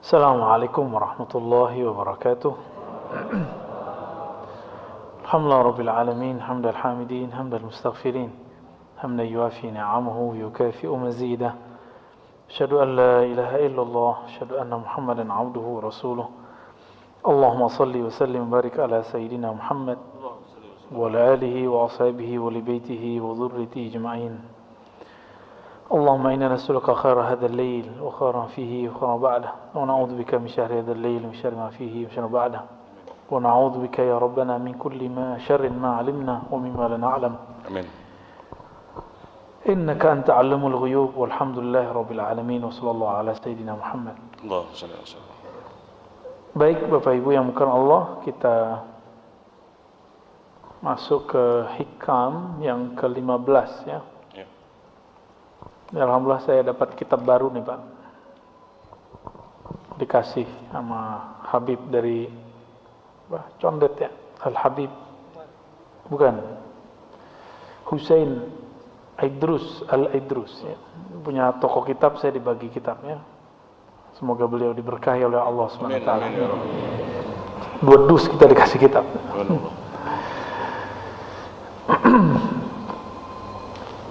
Assalamualaikum warahmatullahi wabarakatuh. Alhamdulillah rabbil alamin, hamdal hamidin, hamdal mustaghfirin, hamdan yuafi ni'amahu yukafi'u mazidah. Asyhadu an la ilaha illallah, asyhadu anna Muhammadan abduhu wa rasuluh. Allahumma salli wa sallim wa barik ala sayyidina Muhammad wa ala alihi wa ashabihi wa li baitihi wa dhurriyyatihi ajma'in. اللهم إنا نسألك خير هذا الليل وخير فيه وخير بعده ونعوذ بك من شر هذا الليل ومن شر ما فيه وشر بعده ونعوذ بك يا ربنا من كل ما شر ما علمنا ومما لا نعلم آمين إنك أنت علم الغيوب والحمد لله رب العالمين وصلى الله على سيدنا محمد. Allahumma shalli ala sayyidina. Baik Bapak Ibu yang bukan Allah, kita masuk ke hikam yang ke-15 ya. Alhamdulillah saya dapat kitab baru nih Pak, dikasih sama Habib dari Condet ya, Al-Habib bukan, Husain Al-Idrus ya. Punya toko kitab, saya dibagi kitabnya. Semoga beliau diberkahi oleh Allah SWT. Dua dus kita dikasih kitab.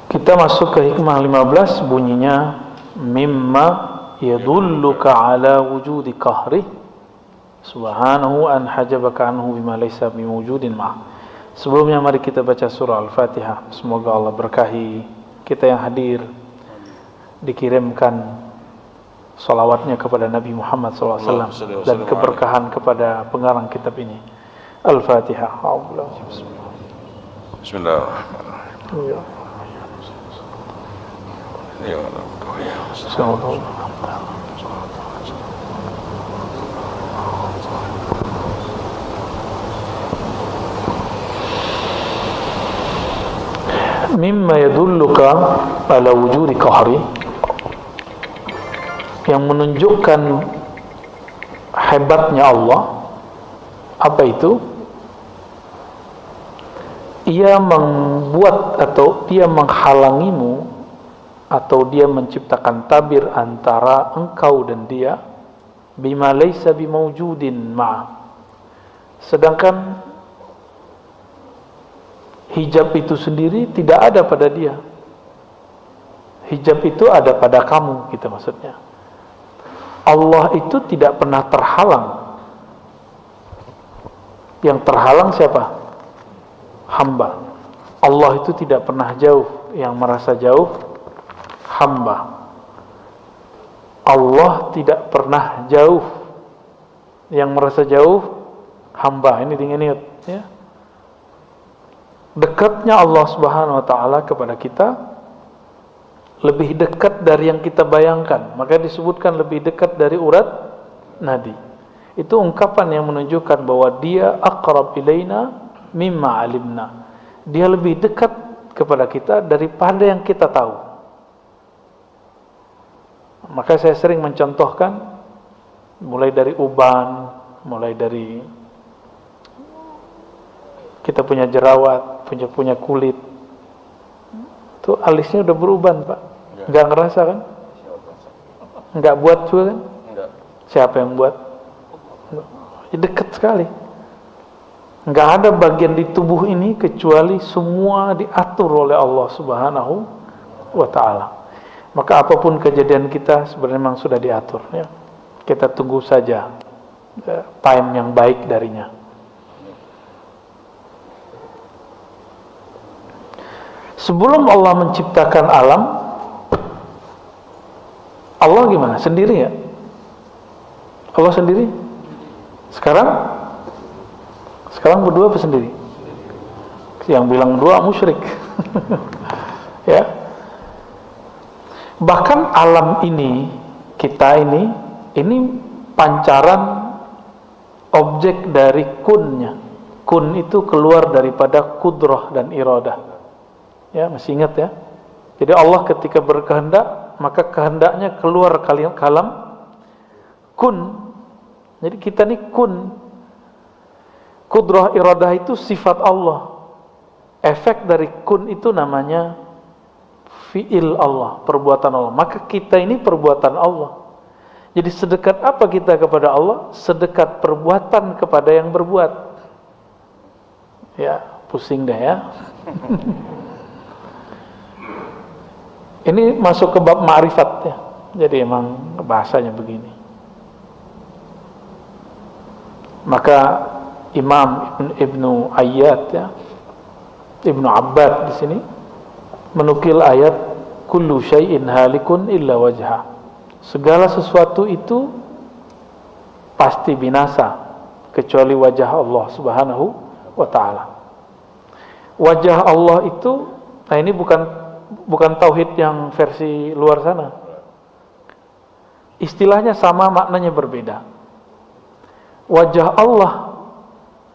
Kita masuk ke hikmah 15, bunyinya mimma yadulluka ala wujudi qahri subhanahu an hajabaka anhu bima laysa biwujudin ma'. Sebelumnya mari kita baca surah Al-Fatihah. Semoga Allah berkahi kita yang hadir, dikirimkan salawatnya kepada Nabi Muhammad SAW dan keberkahan kepada pengarang kitab ini. Al-Fatihah. Bismillahirrahmanirrahim. Ya Allah. Mimma yadulluka ala wujudi qahri, yang menunjukkan hebatnya Allah. Apa itu? Ia membuat atau dia menghalangimu, atau dia menciptakan tabir antara engkau dan dia, bima laysa bimawjudin ma'a, sedangkan hijab itu sendiri tidak ada pada dia. Hijab itu ada pada kamu, gitu maksudnya. Allah itu tidak pernah terhalang. Yang terhalang siapa? Hamba. Allah itu tidak pernah jauh. Yang merasa jauh hamba. Allah tidak pernah jauh. Yang merasa jauh hamba. Ini ingat ya. Dekatnya Allah Subhanahu wa taala kepada kita lebih dekat dari yang kita bayangkan. Maka disebutkan lebih dekat dari urat nadi. Itu ungkapan yang menunjukkan bahwa dia aqrab ilaina mimma alimna. Dia lebih dekat kepada kita daripada yang kita tahu. Maka saya sering mencontohkan, mulai dari uban, mulai dari kita punya jerawat, punya kulit, itu alisnya udah beruban Pak. Nggak ngerasa kan? Nggak buat juga kan? Enggak. Siapa yang buat? Dekat sekali. Nggak ada bagian di tubuh ini kecuali semua diatur oleh Allah Subhanahu wa ta'ala. Maka apapun kejadian kita sebenarnya memang sudah diatur ya. Kita tunggu saja time yang baik darinya. Sebelum Allah menciptakan alam, Allah gimana? Sendiri ya? Allah sendiri? Sekarang berdua apa sendiri? Yang bilang dua musyrik. Ya. Bahkan alam ini, kita ini pancaran objek dari kunnya. Kun itu keluar daripada kudrah dan iradah. Ya, masih ingat ya? Jadi Allah ketika berkehendak, maka kehendaknya keluar kalam kun. Jadi kita ini kun. Kudrah iradah itu sifat Allah. Efek dari kun itu namanya fi'il Allah, perbuatan Allah. Maka kita ini perbuatan Allah. Jadi sedekat apa kita kepada Allah? Sedekat perbuatan kepada yang berbuat. Ya, pusing deh ya. Ini masuk ke bab ma'rifat ya. Jadi emang bahasanya begini. Maka Imam Ibnu Ayyad ya, Ibnu Abbad di sini menukil ayat kullu syai'in halikun illa wajha. Segala sesuatu itu pasti binasa kecuali wajah Allah Subhanahu wa taala. Wajah Allah itu, nah ini bukan tauhid yang versi luar sana. Istilahnya sama, maknanya berbeda. Wajah Allah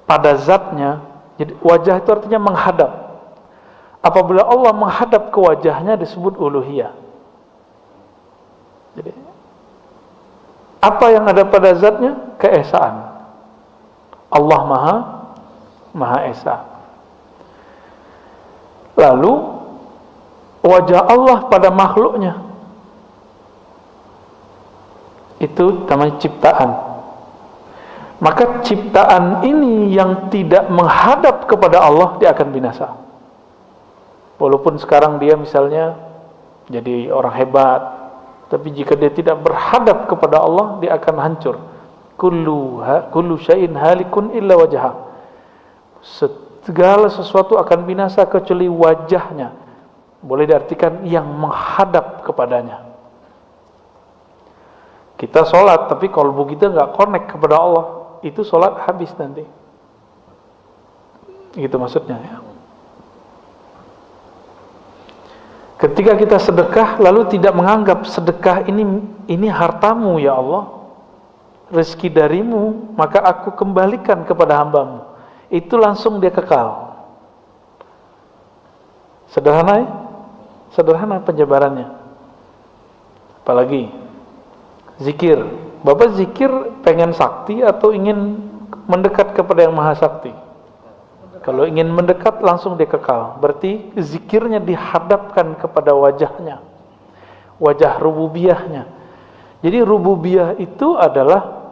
pada zatnya, jadi wajah itu artinya menghadap. Apabila Allah menghadap ke wajahnya disebut uluhiyah. Jadi apa yang ada pada zatnya? Keesaan. Allah Maha Esa. Lalu wajah Allah pada makhluknya itu namanya ciptaan. Maka ciptaan ini yang tidak menghadap kepada Allah, dia akan binasa. Walaupun sekarang dia misalnya jadi orang hebat, tapi jika dia tidak berhadap kepada Allah, dia akan hancur. Kullu syai'in halikun illa wajha. Segala sesuatu akan binasa kecuali wajahnya. Boleh diartikan yang menghadap kepadanya. Kita sholat, tapi kalbu kita nggak connect kepada Allah, itu sholat habis nanti. Gitu maksudnya ya. Ketika kita sedekah lalu tidak menganggap sedekah ini hartamu ya Allah, rezeki darimu, maka aku kembalikan kepada hambamu, itu langsung dia kekal. Sederhana ya? Sederhana penjabarannya. Apalagi zikir. Bapak zikir pengen sakti atau ingin mendekat kepada yang maha sakti? Kalau ingin mendekat langsung dia kekal. Berarti zikirnya dihadapkan kepada wajahnya, wajah rububiyahnya. Jadi rububiyah itu adalah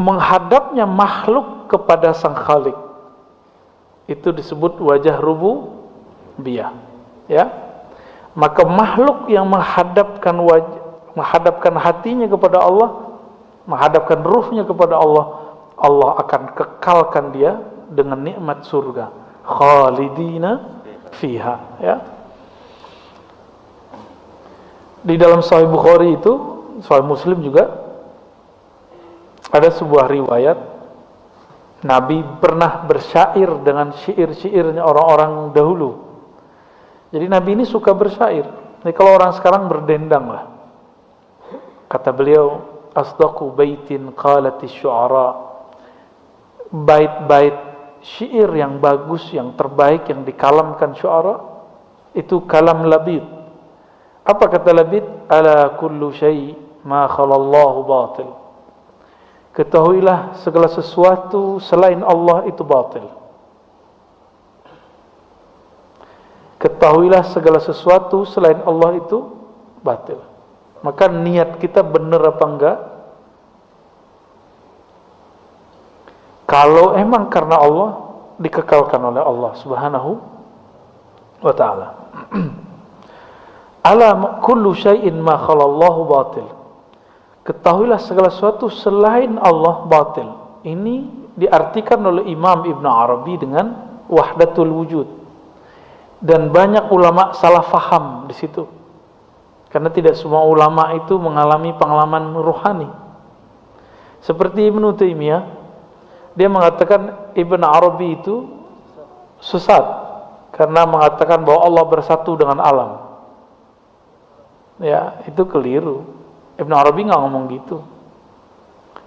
menghadapnya makhluk kepada sang khalik. Itu disebut wajah rububiyah. Ya, maka makhluk yang menghadapkan hatinya kepada Allah, menghadapkan ruhnya kepada Allah, Allah akan kekalkan dia dengan nikmat surga, khalidina fiha. Ya, di dalam Sahih Bukhari itu, Sahih Muslim juga ada sebuah riwayat Nabi pernah bersyair dengan syair-syairnya orang-orang dahulu. Jadi Nabi ini suka bersyair. Jadi kalau orang sekarang berdendang lah. Kata beliau, asdaqu baitin qalatish syu'ara. Bait-bait syair yang bagus, yang terbaik, yang dikalamkan syu'ara, itu kalam Labid. Apa kata Labid? Ala kullu syai' ma khalallahu batil. Ketahuilah segala sesuatu selain Allah itu batil. Ketahuilah segala sesuatu selain Allah itu batil. Maka niat kita benar apa enggak? Kalau emang karena Allah, dikekalkan oleh Allah Subhanahu wa ta'ala. Ala kullu syai'in ma khalallahu batil. Ketahuilah segala sesuatu selain Allah batil. Ini diartikan oleh Imam Ibn Arabi dengan wahdatul wujud. Dan banyak ulama salah faham di situ. Karena tidak semua ulama itu mengalami pengalaman ruhani. Seperti Ibnu Taimiyah, dia mengatakan Ibn Arabi itu sesat karena mengatakan bahwa Allah bersatu dengan alam. Ya, itu keliru. Ibn Arabi nggak ngomong gitu.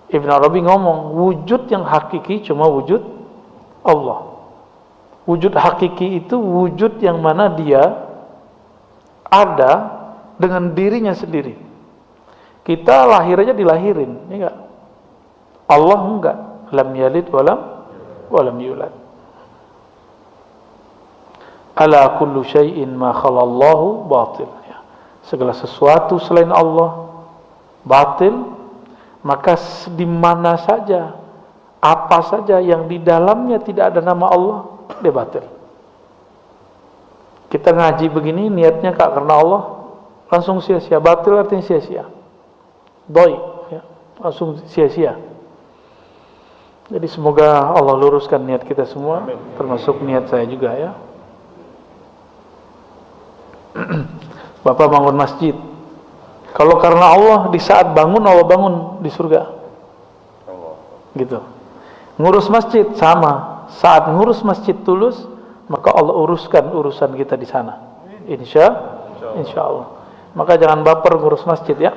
Ibn Arabi ngomong wujud yang hakiki cuma wujud Allah. Wujud hakiki itu wujud yang mana dia ada dengan dirinya sendiri. Kita lahir aja dilahirin, ya enggak? Allah enggak, lam yalid walam yulad. Ala kullu syai'in ma khalallahu batil. Ya. Segala sesuatu selain Allah batil, maka di mana saja, apa saja yang di dalamnya tidak ada nama Allah, dia batil. Kita ngaji begini niatnya karena Allah, langsung sia-sia. Batil artinya sia-sia, doi, ya, langsung sia-sia. Jadi semoga Allah luruskan niat kita semua. Amin. Termasuk niat saya juga ya. Bapak bangun masjid, kalau karena Allah, di saat bangun Allah bangun di surga, gitu. Ngurus masjid sama, saat ngurus masjid tulus, maka Allah uruskan urusan kita di sana. Insya Allah. Maka jangan baper ngurus masjid ya.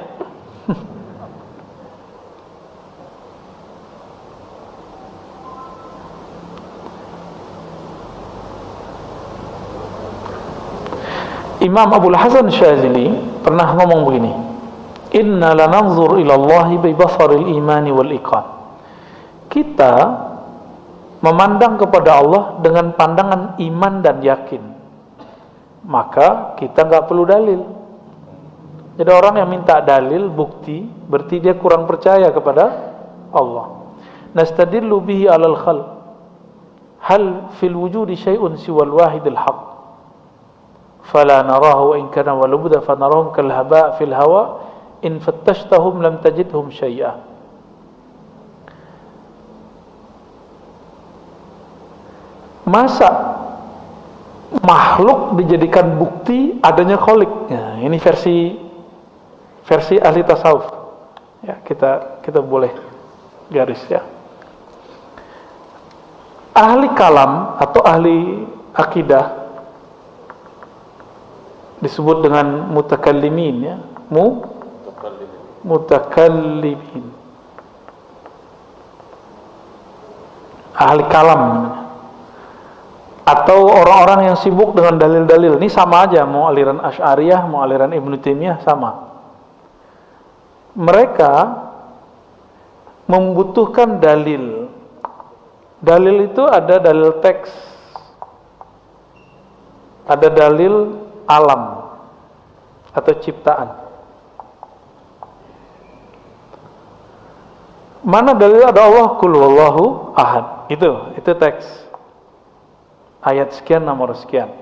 Imam Abul Hasan Syadzili pernah ngomong begini, inna lananzur ila Allahi bi basaril imani wal iqan. Kita memandang kepada Allah dengan pandangan iman dan yakin, maka kita nggak perlu dalil. Jadi orang yang minta dalil, bukti, berarti dia kurang percaya kepada Allah. Nastadillu bihi alal khalq, hal fil wujudi syai'un siwal wahidil haqq, fala narahu in kana walubda fanarahum kal haba' fil hawa in fattashtahum lam tajidhum syai'a. Masa makhluk dijadikan bukti adanya khalik? Nah, ini versi ahli tasawuf. Ya, kita boleh garis ya. Ahli kalam atau ahli akidah disebut dengan mutakallimin ya, mutakallimin, ahli kalam, atau orang-orang yang sibuk dengan dalil-dalil. Ini sama aja, mau aliran Asy'ariyah, mau aliran Ibnu Taimiyah, sama. Mereka membutuhkan dalil. Dalil itu ada dalil teks, ada dalil alam atau ciptaan. Mana dalil ada Allah? Qul huwallahu ahad. Itu teks. Ayat sekian, nomor sekian.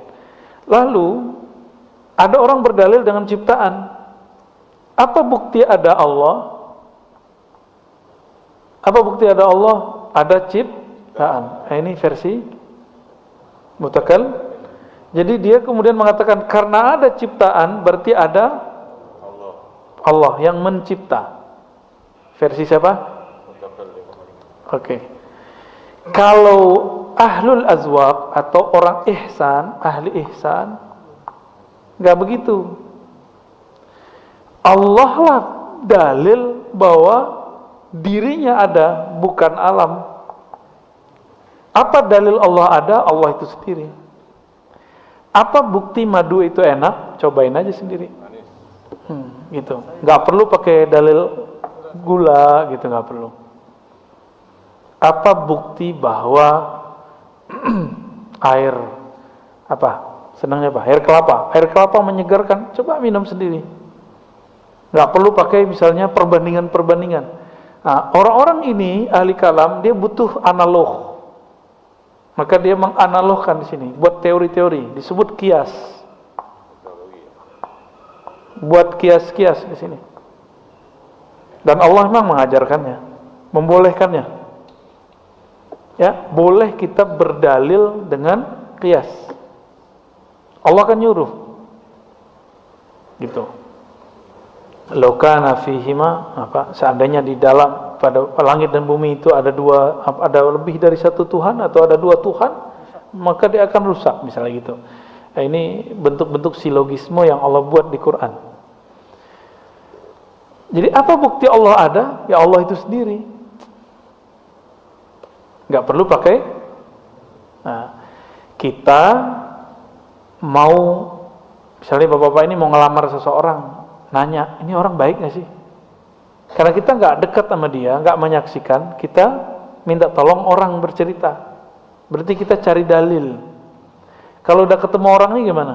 Lalu ada orang berdalil dengan ciptaan. Apa bukti ada Allah? Apa bukti ada Allah? Ada ciptaan. Ini versi mutakal. Jadi dia kemudian mengatakan karena ada ciptaan berarti ada Allah yang mencipta. Versi siapa? Oke. Kalau ahlul azwaq atau orang ihsan, ahli ihsan, enggak begitu. Allah lah dalil bahwa dirinya ada, bukan alam. Apa dalil Allah ada? Allah itu sendiri. Apa bukti madu itu enak? Cobain aja sendiri. Gitu. Nggak perlu pakai dalil gula, gitu, nggak perlu. Apa bukti bahwa air apa? Senangnya apa? Air kelapa. Air kelapa menyegarkan. Coba minum sendiri. Nggak perlu pakai misalnya perbandingan-perbandingan. Nah, orang-orang ini ahli kalam, dia butuh analog. Maka dia menganalogkan di sini, buat teori-teori, disebut kias. Buat kias-kias di sini. Dan Allah memang mengajarkannya, membolehkannya. Ya, boleh kita berdalil dengan kias. Allah kan nyuruh. Gitu. Lau kana fihima, seandainya di dalam pada langit dan bumi itu ada lebih dari satu Tuhan atau ada dua Tuhan, maka dia akan rusak, misalnya gitu. Nah, ini bentuk-bentuk silogisme yang Allah buat di Quran. Jadi apa bukti Allah ada? Ya Allah itu sendiri. Nggak perlu pakai. Nah, kita mau, misalnya bapak-bapak ini mau ngelamar seseorang, nanya, ini orang baik nggak sih? Karena kita nggak dekat sama dia, nggak menyaksikan, kita minta tolong orang bercerita. Berarti kita cari dalil. Kalau udah ketemu orangnya gimana?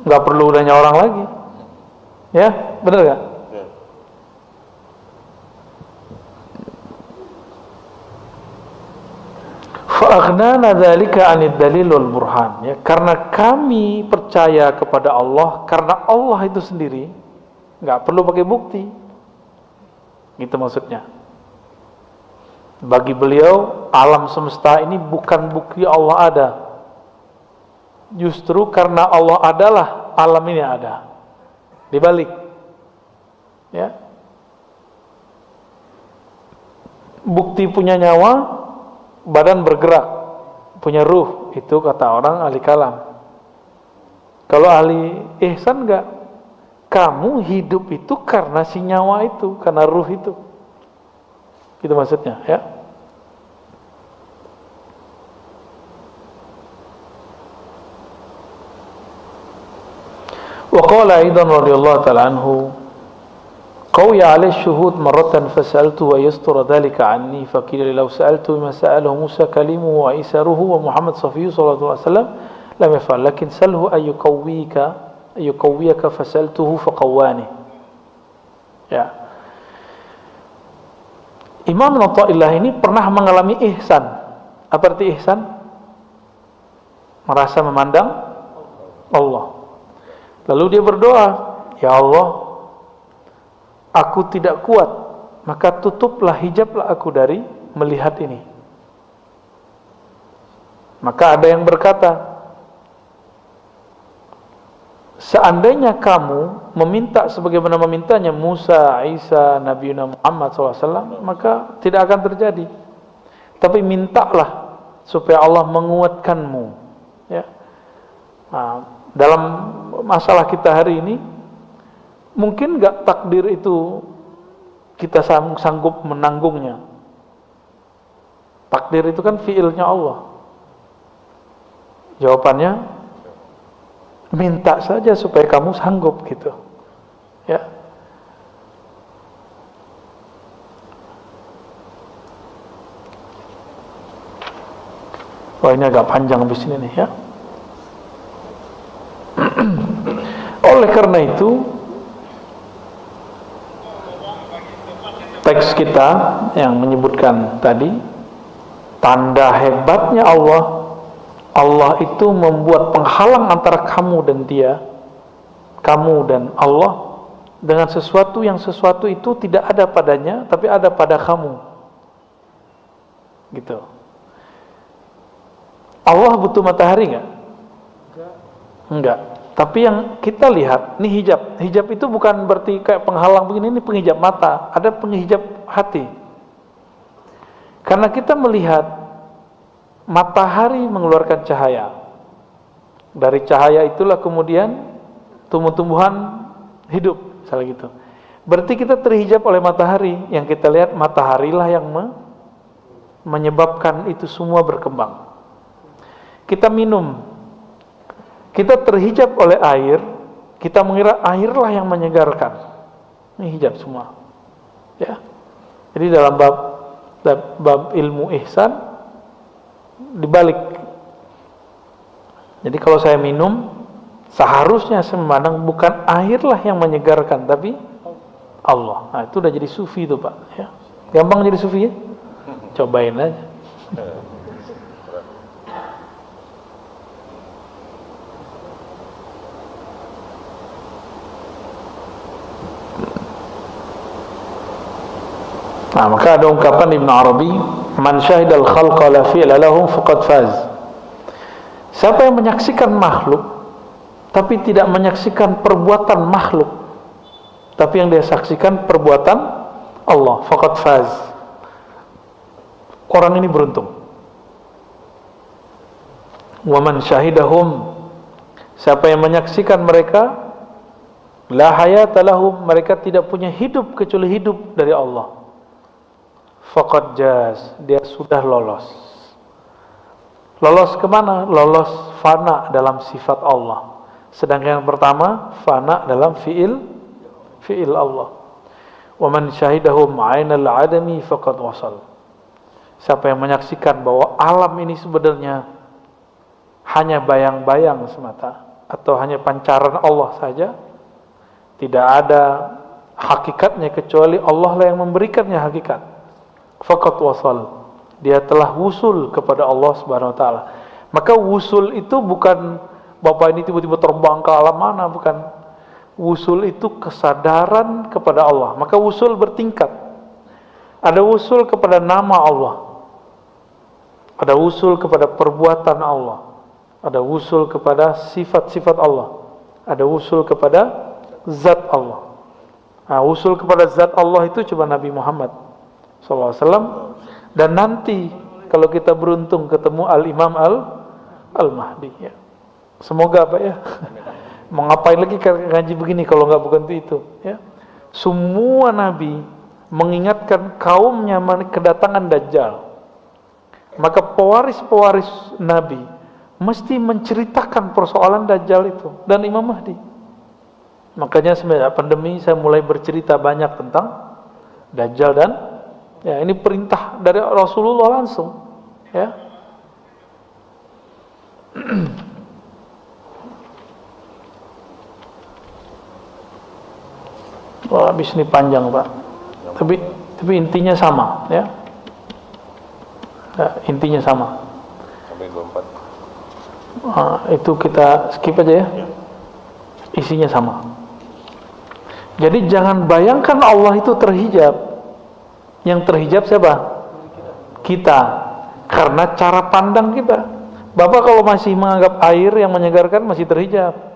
Nggak perlu nanya orang lagi. Ya, benar gak? Ya. Fa'aghnana dzalika 'anid dalil wal burhan. Ya, karena kami percaya kepada Allah, karena Allah itu sendiri nggak perlu pakai bukti. Gitu maksudnya. Bagi beliau alam semesta ini bukan bukti Allah ada. Justru karena Allah adalah alam ini ada. Dibalik. Ya. Bukti punya nyawa, badan bergerak, punya ruh, itu kata orang ahli kalam. Kalau ahli ihsan enggak, kamu hidup itu karena si nyawa itu, karena ruh itu. Itu maksudnya, ya. Wa qala aidan radhiyallahu ta'ala anhu قوي عليه الشهود مرة فسألته ويستر ذلك عني فقيل لو سألته ما سأله موسى كليمه وعيساره ومحمد صفيه صلى الله عليه وسلم لم يفعل لكن سأله أن يقويك فسألته فقواني. Ya. Imam Athaillah ini pernah mengalami ihsan. Apa arti ihsan? Merasa memandang Allah. Lalu dia berdoa, ya Allah, aku tidak kuat, maka tutuplah, hijablah aku dari melihat ini. Maka ada yang berkata, seandainya kamu meminta sebagaimana memintanya Musa, Isa, Nabi Muhammad SAW, maka tidak akan terjadi. Tapi mintalah supaya Allah menguatkanmu. Ya. Nah, dalam masalah kita hari ini, mungkin enggak takdir itu kita sanggup menanggungnya. Takdir itu kan fiilnya Allah. Jawabannya, minta saja supaya kamu sanggup gitu. Ya. Wah, ini agak panjang habis ini nih, ya. Oleh karena itu, teks kita yang menyebutkan tadi, tanda hebatnya Allah, Allah itu membuat penghalang antara kamu dan dia, kamu dan Allah, dengan sesuatu yang sesuatu itu tidak ada padanya, tapi ada pada kamu. Gitu. Allah butuh matahari nggak? Enggak. Tapi yang kita lihat, ini hijab. Hijab itu bukan berarti kayak penghalang begini, ini penghijab mata. Ada penghijab hati. Karena kita melihat matahari mengeluarkan cahaya. Dari cahaya itulah kemudian tumbuh-tumbuhan hidup, misalnya gitu. Berarti kita terhijab oleh matahari. Yang kita lihat mataharilah yang menyebabkan itu semua berkembang. Kita minum, kita terhijab oleh air, kita mengira airlah yang menyegarkan. Ini hijab semua. Ya. Jadi dalam bab ilmu ihsan dibalik. Jadi kalau saya minum, seharusnya saya memandang bukan airlah yang menyegarkan, tapi Allah. Nah, itu udah jadi sufi itu, Pak, ya. Gampang jadi sufi ya? Cobain aja. Nah, maka ada ungkapan Ibn Arabi, man syahidal khalqa la fi'la lahum faqad faz. Siapa yang menyaksikan makhluk tapi tidak menyaksikan perbuatan makhluk, tapi yang dia saksikan perbuatan Allah, faqad faz. Orang ini beruntung. Wa man syahidahum, siapa yang menyaksikan mereka, la hayata lahum, mereka tidak punya hidup kecuali hidup dari Allah, faqad jaz, dia sudah lolos. Lolos kemana? Lolos fana dalam sifat Allah. Sedangkan yang pertama fana dalam fiil Allah. Wa man syahidahum 'ainal 'adami faqad wasal. Siapa yang menyaksikan bahwa alam ini sebenarnya hanya bayang-bayang semata, atau hanya pancaran Allah saja, Tidak ada hakikatnya kecuali Allah lah yang memberikannya hakikat. Faqat wasal. Dia telah wusul kepada Allah Subhanahu wa taala. Maka wusul itu bukan Bapak ini tiba-tiba terbang ke alam mana, bukan. Wusul itu kesadaran kepada Allah. Maka wusul bertingkat. Ada wusul kepada nama Allah. Ada wusul kepada perbuatan Allah. Ada wusul kepada sifat-sifat Allah. Ada wusul kepada zat Allah. Nah, wusul kepada zat Allah itu cuma Nabi Muhammad SAW. Dan nanti kalau kita beruntung ketemu Al-Imam Al-Mahdi ya. Semoga Pak ya. Mau ngapain lagi ngaji begini kalau nggak bukan itu ya. Semua Nabi mengingatkan kaumnya kedatangan Dajjal. Maka pewaris-pewaris Nabi mesti menceritakan persoalan Dajjal itu dan Imam Mahdi. Makanya semenjak pandemi saya mulai bercerita banyak tentang Dajjal dan ya ini perintah dari Rasulullah langsung ya. Wah, habis ini panjang Pak. Tapi intinya sama ya. Intinya sama. Sampai 24. Itu kita skip aja ya. Isinya sama. Jadi jangan bayangkan Allah itu terhijab. Yang terhijab siapa? Kita. Karena cara pandang kita. Bapak kalau masih menganggap air yang menyegarkan masih terhijab.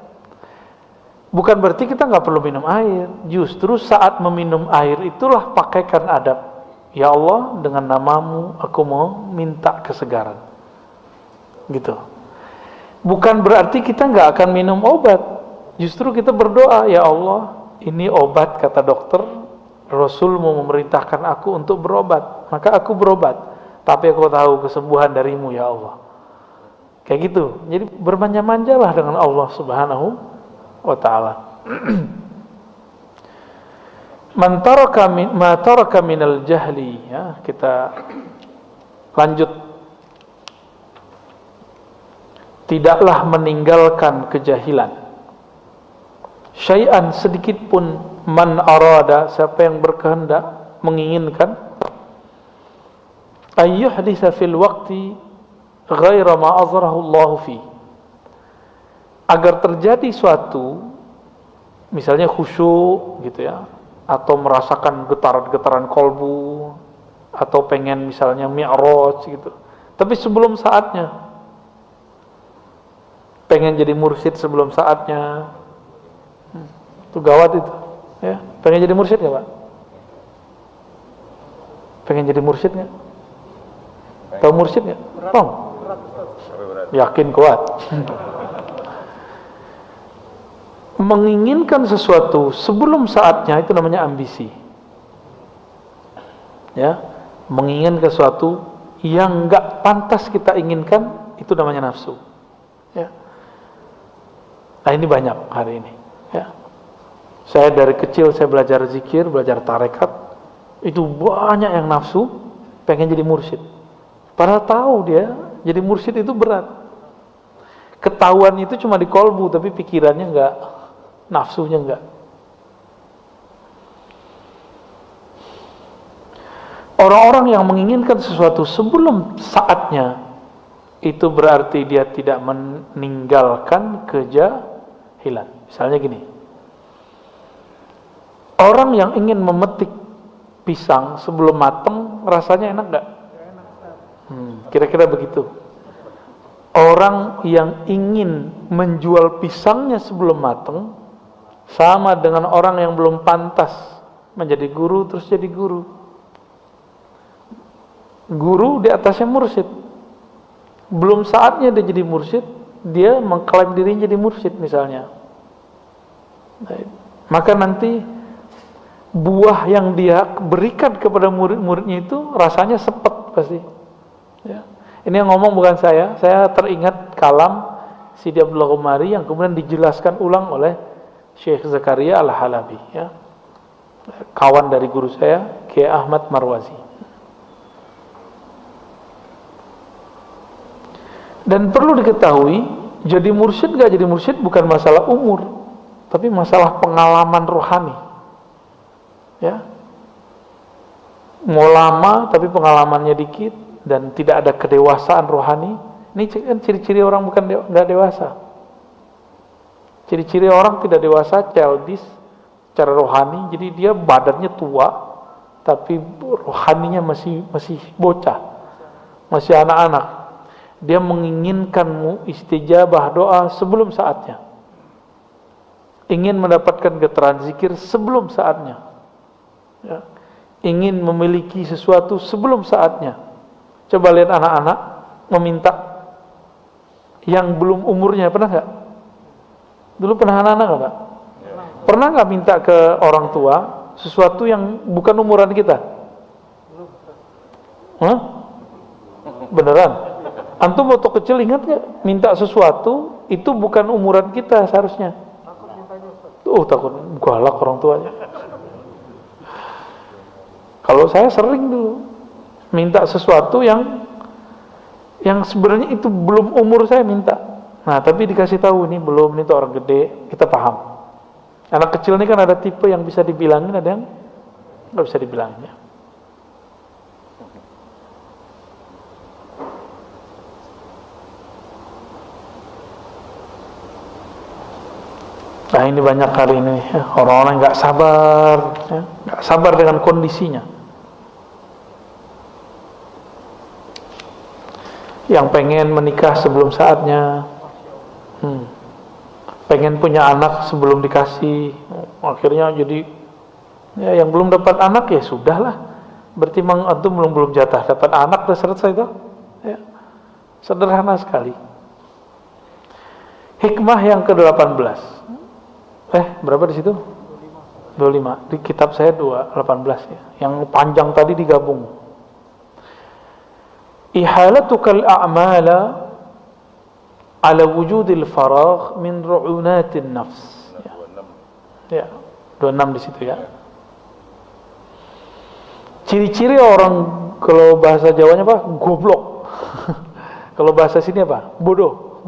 Bukan berarti kita nggak perlu minum air. Justru saat meminum air itulah pakaikan adab. Ya Allah, dengan namamu aku mau minta kesegaran. Gitu. Bukan berarti kita nggak akan minum obat. Justru kita berdoa, ya Allah, ini obat kata dokter, Rasul mau memerintahkan aku untuk berobat, maka aku berobat. Tapi aku tahu kesembuhan darimu ya Allah. Kayak gitu. Jadi bermanja-manjalah dengan Allah Subhanahu wa ta'ala. Man taraka ma taraka minal jahli ya, kita lanjut. Tidaklah meninggalkan kejahilan. Syai'an sedikit pun, man arada, siapa yang berkehendak menginginkan, ayyuhditsa fil waqti ghaira ma azrahu Allah fi, agar terjadi suatu misalnya khusyuk gitu ya, atau merasakan getaran-getaran kolbu, atau pengen misalnya mi'raj gitu, tapi sebelum saatnya, pengen jadi mursyid sebelum saatnya, itu gawat itu ya. Pengen jadi mursyid gak Pak? Pengen jadi mursyid gak? Tahu mursyid gak? Oh, yakin kuat. Menginginkan sesuatu sebelum saatnya itu namanya ambisi. Ya, menginginkan sesuatu yang enggak pantas kita inginkan itu namanya nafsu. Ya. Nah, ini banyak hari ini, ya. Saya dari kecil saya belajar zikir, belajar tarekat, itu banyak yang nafsu pengen jadi mursyid. Padahal tahu dia jadi mursyid itu berat. Ketahuan itu cuma di kolbu, tapi pikirannya enggak, nafsunya enggak. Orang-orang yang menginginkan sesuatu sebelum saatnya, itu berarti dia tidak meninggalkan kejahilan. Misalnya gini, orang yang ingin memetik pisang sebelum matang, rasanya enak enggak? Kira-kira begitu. Orang yang ingin menjual pisangnya sebelum matang sama dengan orang yang belum pantas menjadi guru terus jadi guru. Guru di atasnya mursyid. Belum saatnya dia jadi mursyid, dia mengklaim dirinya jadi mursyid misalnya. Maka nanti buah yang dia berikan kepada murid-muridnya itu rasanya sepet pasti. Ya. Ini yang ngomong bukan saya teringat kalam Sidi Abdullah Qumari yang kemudian dijelaskan ulang oleh Syekh Zakaria Al-Halabi, ya. Kawan dari guru saya, Kiai Ahmad Marwazi. Dan perlu diketahui, jadi mursyid gak jadi mursyid bukan masalah umur. tapi masalah pengalaman rohani. Ya. Mau lama tapi pengalamannya dikit dan tidak ada kedewasaan rohani. Ini kan ciri-ciri orang bukan nggak dewasa. Ciri-ciri orang tidak dewasa, childish secara rohani. Jadi dia badannya tua, tapi rohaninya masih bocah, masih anak-anak. Dia menginginkanmu istijabah doa sebelum saatnya, ingin mendapatkan getaran zikir sebelum saatnya, ya. Ingin memiliki sesuatu sebelum saatnya. Coba lihat anak-anak meminta yang belum umurnya, pernah nggak? Dulu pernah anak-anak nggak? Pernah nggak minta ke orang tua sesuatu yang bukan umuran kita? Hah? Beneran? Antum waktu kecil ingat nggak? Minta sesuatu itu bukan umuran kita seharusnya. Takut galak orang tuanya. Kalau saya sering dulu minta sesuatu yang sebenarnya itu belum umur saya minta. Nah, tapi dikasih tahu ini belum, ini tuh orang gede, kita paham. Anak kecil ini kan ada tipe yang bisa dibilangin, ada yang nggak bisa dibilangin. Nah, ini banyak kali ini orang-orang nggak sabar, nggak sabar dengan kondisinya. Yang pengen menikah sebelum saatnya, pengen punya anak sebelum dikasih, akhirnya jadi ya, yang belum dapat anak ya sudahlah, berarti memang antum belum jatah dapat anak, udah selesai itu, ya. Sederhana sekali. Hikmah yang ke-18, berapa di situ? 25. Di kitab saya 18 ya. Yang panjang tadi digabung. Ihalatukal a'mala ala wujudil faragh min ru'unatin nafs. Ya, 26 di situ ya. Ciri-ciri orang, kalau bahasa Jawanya apa? Goblok. Kalau bahasa sini apa? Bodoh.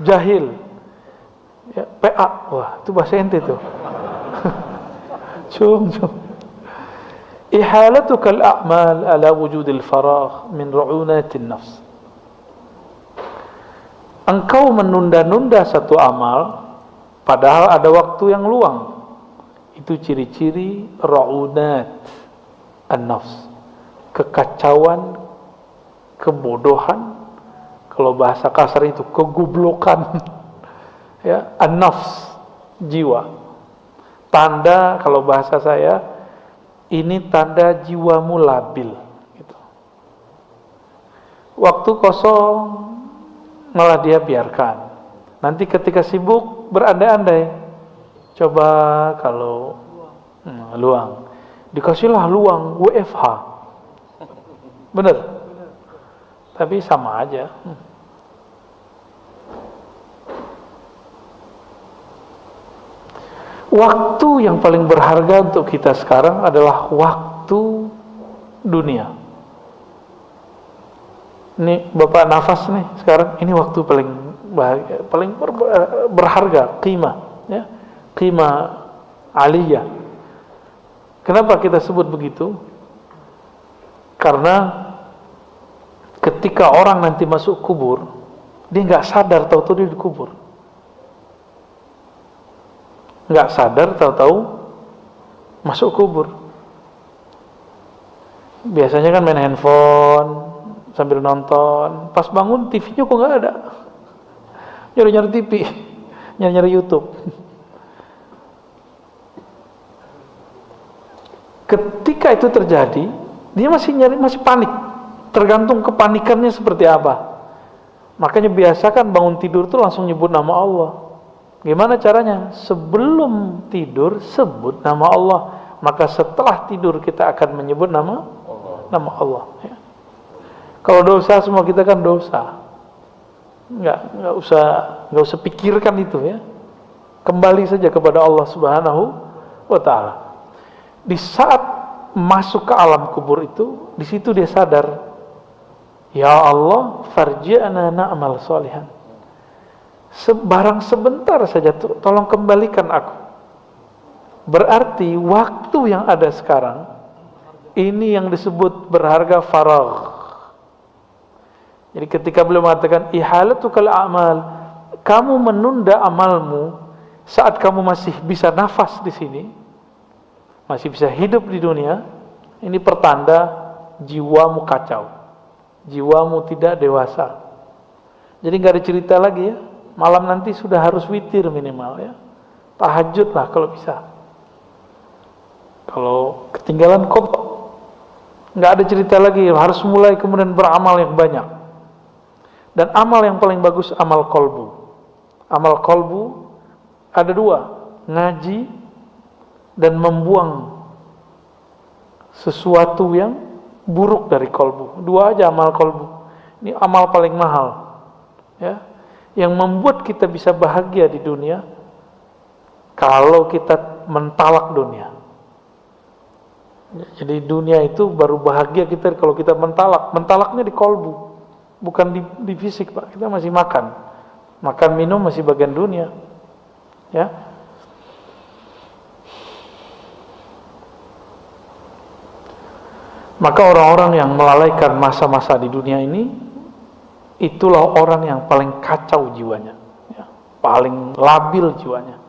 Jahil. Ya, PA. Wah, itu bahasa ente tuh. Cum. Ihalatukal a'mal ala wujudil faragh min ru'unatin nafs. Engkau menunda-nunda satu amal padahal ada waktu yang luang. Itu ciri-ciri ru'unat an-nafs. Kekacauan, kebodohan, kalau bahasa kasar itu kegoblokan. Ya, an-nafs, jiwa. Tanda, kalau bahasa saya, ini tanda jiwamu labil gitu. Waktu kosong malah dia biarkan. Nanti ketika sibuk berandai-andai. Coba kalau luang, dikasihlah luang WFH. Bener? Tapi sama aja. Waktu yang paling berharga untuk kita sekarang adalah waktu dunia. Ini Bapak nafas nih sekarang, ini waktu paling bahagia, paling berharga, qimah, ya, qimah aliyah. Kenapa kita sebut begitu? Karena ketika orang nanti masuk kubur, dia nggak sadar tahu-tahu dia dikubur. Nggak sadar tahu-tahu masuk kubur. Biasanya kan main handphone sambil nonton, pas bangun TV-nya kok nggak ada, nyari-nyari TV, nyari-nyari YouTube. Ketika itu terjadi, dia masih panik, tergantung kepanikannya seperti apa. Makanya biasakan bangun tidur tuh langsung nyebut nama Allah. Gimana caranya? Sebelum tidur sebut nama Allah, maka setelah tidur kita akan menyebut nama Allah. Ya. Kalau dosa, semua kita kan dosa, nggak usah pikirkan itu ya. Kembali saja kepada Allah Subhanahu wa Ta'ala. Di saat masuk ke alam kubur itu, di situ dia sadar, ya Allah, farji'na na'mal sholihan. Barang sebentar saja, tolong kembalikan aku. Berarti waktu yang ada sekarang ini yang disebut berharga faragh. Jadi ketika beliau mengatakan ihalatukal a'mal, kamu menunda amalmu saat kamu masih bisa nafas di sini, masih bisa hidup di dunia, ini pertanda jiwamu kacau, jiwamu tidak dewasa. Jadi nggak ada cerita lagi ya, malam nanti sudah harus witir minimal ya, tahajud lah kalau bisa. Kalau ketinggalan kotor, nggak ada cerita lagi, harus mulai kemudian beramal yang banyak. Dan amal yang paling bagus amal kolbu. Amal kolbu ada dua, ngaji dan membuang sesuatu yang buruk dari kolbu. Dua aja amal kolbu. Ini amal paling mahal, ya, yang membuat kita bisa bahagia di dunia. Kalau kita mentalak dunia, jadi dunia itu baru bahagia kita kalau kita mentalak. Mentalaknya di kolbu, bukan di fisik, Pak. Kita masih makan minum masih bagian dunia, ya. Maka orang-orang yang melalaikan masa-masa di dunia ini, itulah orang yang paling kacau jiwanya, ya, paling labil jiwanya.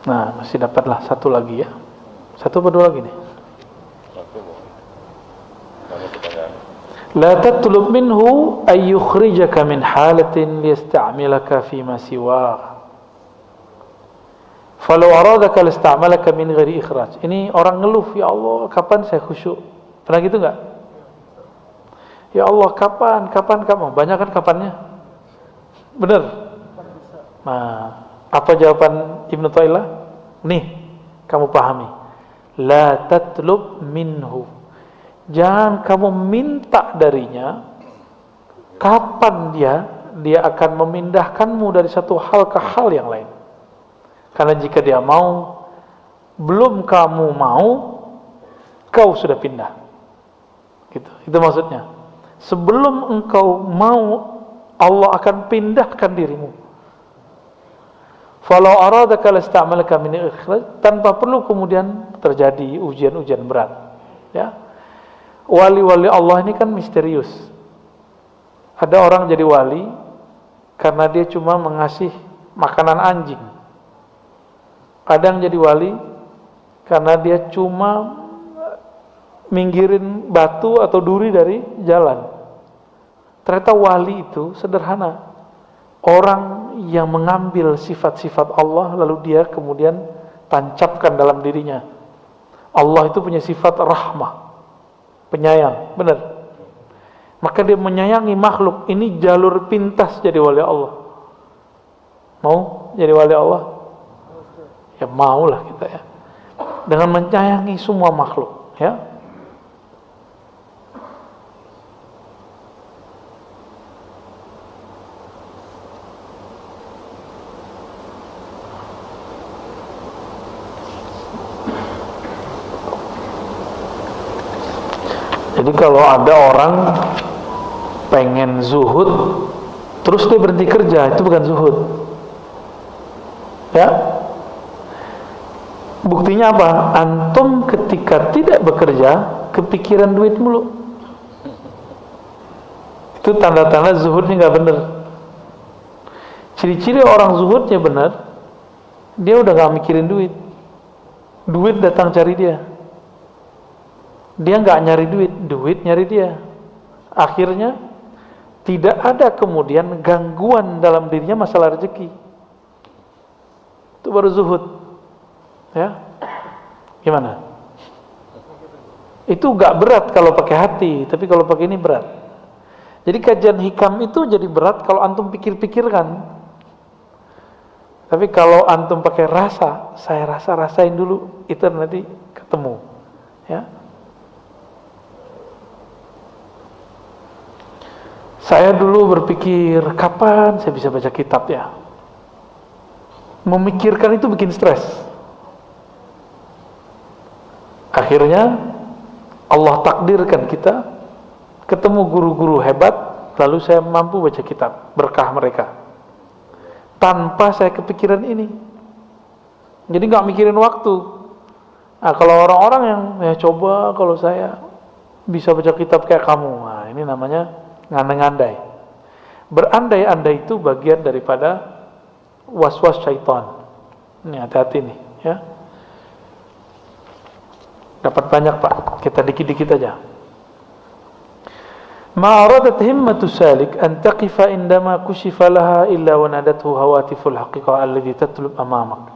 Nah, masih dapatlah satu lagi ya. Satu atau dua lagi nih? La tatlub minhu ay yukhrijaka min halatin liyasta'milaka fima siwah. Falau aradaka lista'malaka min ghairi ikhraj. Ini orang ngeluh, ya Allah, kapan saya khusyuk? Pernah gitu enggak? Ya Allah, kapan kamu? Banyak kan kapannya? Benar? Nah, apa jawaban Ibnu Thailah? Nih, kamu pahami. La tatlub minhu. Jangan kamu minta darinya kapan dia akan memindahkanmu dari satu hal ke hal yang lain. Karena jika dia mau, belum kamu mau, kau sudah pindah. Gitu. Itu maksudnya. Sebelum engkau mau, Allah akan pindahkan dirimu. Falau aradaka lasta'malaka min ikhraj, tanpa perlu kemudian terjadi ujian-ujian berat. Ya. Wali-wali Allah ini kan misterius. Ada orang jadi wali karena dia cuma mengasih makanan anjing. Ada yang jadi wali karena dia cuma minggirin batu atau duri dari jalan. Ternyata wali itu sederhana. Orang yang mengambil sifat-sifat Allah lalu dia kemudian tancapkan dalam dirinya. Allah itu punya sifat rahmah, penyayang, benar. Maka dia menyayangi makhluk. Ini jalur pintas jadi wali Allah. Mau jadi wali Allah? Ya maulah kita ya. Dengan menyayangi semua makhluk, ya. Jadi kalau ada orang pengen zuhud terus dia berhenti kerja, itu bukan zuhud. Ya. Buktinya apa? Antum ketika tidak bekerja kepikiran duit mulu. Itu tanda-tanda zuhudnya nggak benar. Ciri-ciri orang zuhudnya benar, dia udah nggak mikirin duit. Duit datang cari dia. Dia nggak nyari duit, duit nyari dia. Akhirnya tidak ada kemudian gangguan dalam dirinya masalah rezeki. Itu baru zuhud. Ya, gimana? Itu gak berat kalau pakai hati, tapi kalau pakai ini berat. Jadi kajian hikam itu jadi berat kalau antum pikir-pikirkan. Tapi kalau antum pakai rasa, saya rasain dulu, itu nanti ketemu. Ya. Saya dulu berpikir, kapan saya bisa baca kitab ya? Memikirkan itu bikin stres. Akhirnya Allah takdirkan kita ketemu guru-guru hebat, lalu saya mampu baca kitab berkah mereka tanpa saya kepikiran ini. Jadi nggak mikirin waktu. Nah, kalau orang-orang yang coba kalau saya bisa baca kitab kayak kamu, nah ini namanya ngandai-ngandai. Berandai-andai itu bagian daripada was-was syaitan. Ini hati-hati nih, ya. Dapat banyak Pak, kita dikit-dikit aja. Ma aradat himmatu salik an taqifa indama kushifa laha illa wa nadathu hawatiful haqiqah allati tatlub amamak.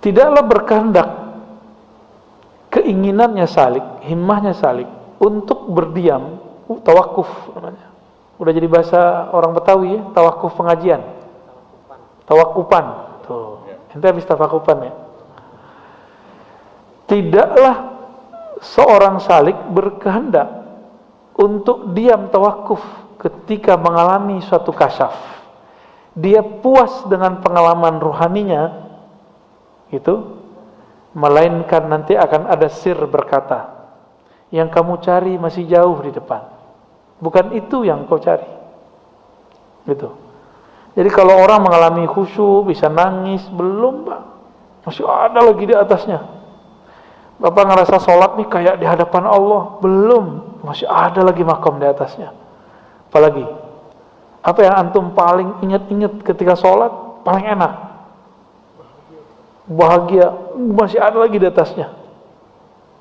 Tidaklah berkehendak keinginannya salik, himmahnya salik untuk berdiam, tawakuf namanya. Udah jadi bahasa orang Betawi ya, tawakuf pengajian. Tawakupan. Tuh. Ente habis tawakupan ya. Tidaklah seorang salik berkehendak untuk diam tawakuf ketika mengalami suatu kasyaf. Dia puas dengan pengalaman ruhaninya itu, melainkan nanti akan ada sir berkata, yang kamu cari masih jauh di depan, bukan itu yang kau cari gitu. Jadi kalau orang mengalami khusyuk, bisa nangis, belum Pak, masih ada lagi di atasnya. Bapak ngerasa sholat nih kayak di hadapan Allah, belum, masih ada lagi makom di atasnya. Apalagi apa yang antum paling ingat-ingat ketika sholat, paling enak, bahagia, masih ada lagi di atasnya,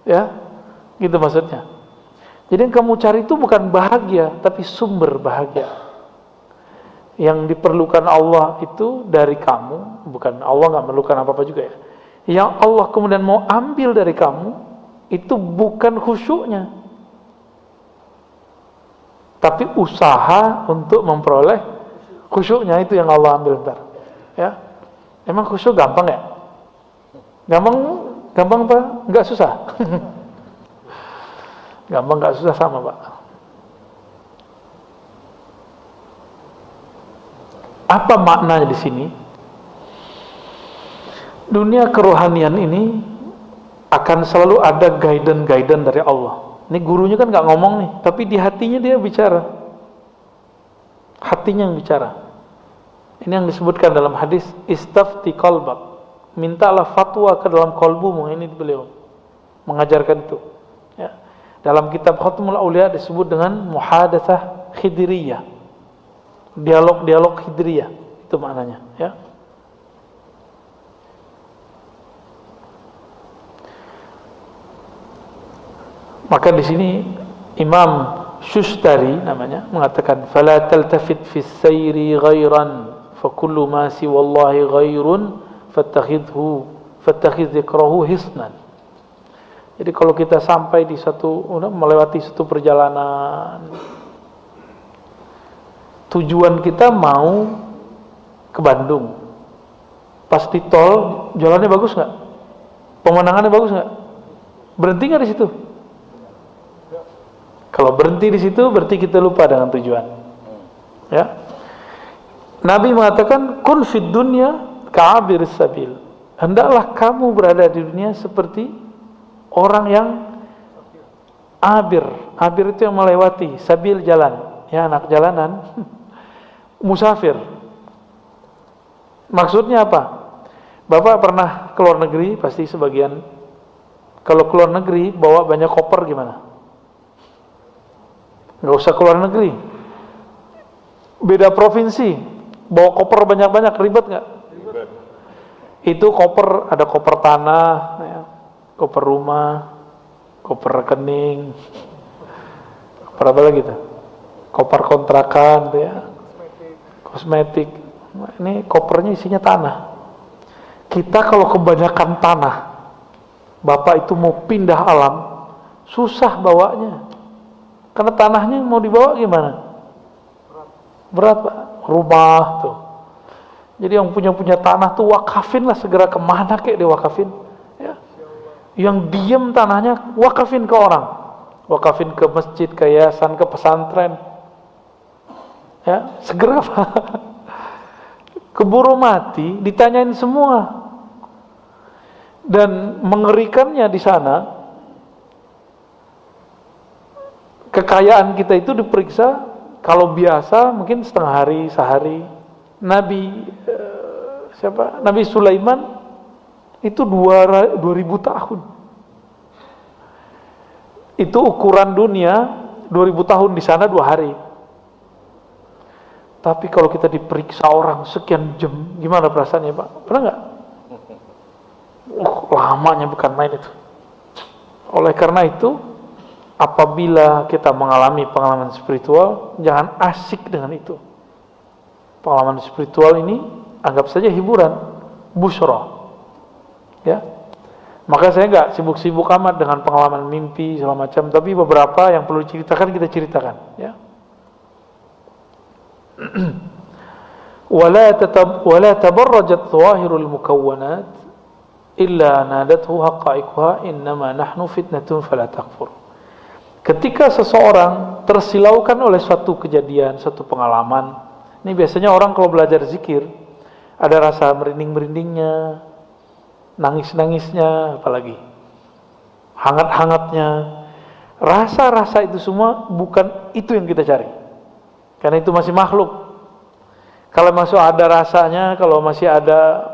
ya, gitu maksudnya. Jadi yang kamu cari itu bukan bahagia, tapi sumber bahagia. Yang diperlukan Allah itu dari kamu, bukan Allah nggak memerlukan apa-apa juga ya. Yang Allah kemudian mau ambil dari kamu itu bukan khusyuknya, tapi usaha untuk memperoleh khusyuknya, itu yang Allah ambil ntar. Ya, emang khusyuk gampang ya? Gampang apa? Nggak susah. Gampang nggak susah sama Pak. Apa maknanya di sini? Dunia kerohanian ini akan selalu ada guidance dari Allah. Ini gurunya kan nggak ngomong nih, tapi di hatinya dia bicara. Hatinya yang bicara. Ini yang disebutkan dalam hadis istafti qalbak. Mintalah fatwa ke dalam kalbumu. Ini beliau mengajarkan itu. Ya. Dalam kitab Khatmul Aulia disebut dengan muhadatsah khidriyah. Dialog khidriyah, itu maknanya, ya. Maka di sini Imam Shustari namanya mengatakan fala taltafit fis sayri ghairan fa kullu ma siwallahi ghairun fattakhidh dzikrahu hisnan. Jadi kalau kita sampai di melewati satu perjalanan, tujuan kita mau ke Bandung, pas di tol jalannya bagus nggak? Pemandangannya bagus nggak? Berhenti nggak di situ? Kalau berhenti di situ berarti kita lupa dengan tujuan. Ya. Nabi mengatakan kun fid dunya ka'abiris sabil. Hendaklah kamu berada di dunia seperti orang yang abir. Abir itu yang melewati, sabil jalan. Ya, anak jalanan. Musafir. Maksudnya apa? Bapak pernah ke luar negeri, pasti sebagian. Kalau ke luar negeri bawa banyak koper gimana? Nggak usah keluar negeri, beda provinsi, bawa koper banyak-banyak, ribet nggak? Ribet. Itu koper, ada koper tanah, ya, koper rumah, koper rekening, koper apa lagi tuh? Koper kontrakan, tuh ya, kosmetik. Ini kopernya isinya tanah. Kita kalau kebanyakan tanah, Bapak itu mau pindah alam, susah bawanya. Karena tanahnya mau dibawa gimana? Berat Pak. Rumah tuh. Jadi yang punya tanah tuh wakafin lah, segera kemana kek diwakafin. Ya. Yang diem tanahnya wakafin ke orang. Wakafin ke masjid, ke yayasan, ke pesantren. Ya, segera Pak. Keburu mati, ditanyain semua. Dan mengerikannya di sana, Kekayaan kita itu diperiksa, kalau biasa mungkin setengah hari, sehari. Nabi Sulaiman itu 2000 tahun. Itu ukuran dunia, 2000 tahun di sana 2 hari. Tapi kalau kita diperiksa orang sekian jam, gimana perasaannya Pak? Pernah nggak? Lamanya bukan main itu. Oleh karena itu, apabila kita mengalami pengalaman spiritual, jangan asik dengan itu. Pengalaman spiritual ini anggap saja hiburan, busyra. Ya. Maka saya nggak sibuk-sibuk amat dengan pengalaman mimpi segala macam, tapi beberapa yang perlu diceritakan kita ceritakan, ya. ولا تبرجت ظواهر المكونات إلا نادته حقائقها إنما نحن فتنة فلا تكفر. Ketika seseorang tersilaukan oleh suatu kejadian, suatu pengalaman, ini biasanya orang kalau belajar zikir ada rasa merinding-merindingnya, nangis-nangisnya, apalagi hangat-hangatnya. Rasa-rasa itu semua bukan itu yang kita cari, karena itu masih makhluk. Kalau masih ada rasanya, kalau masih ada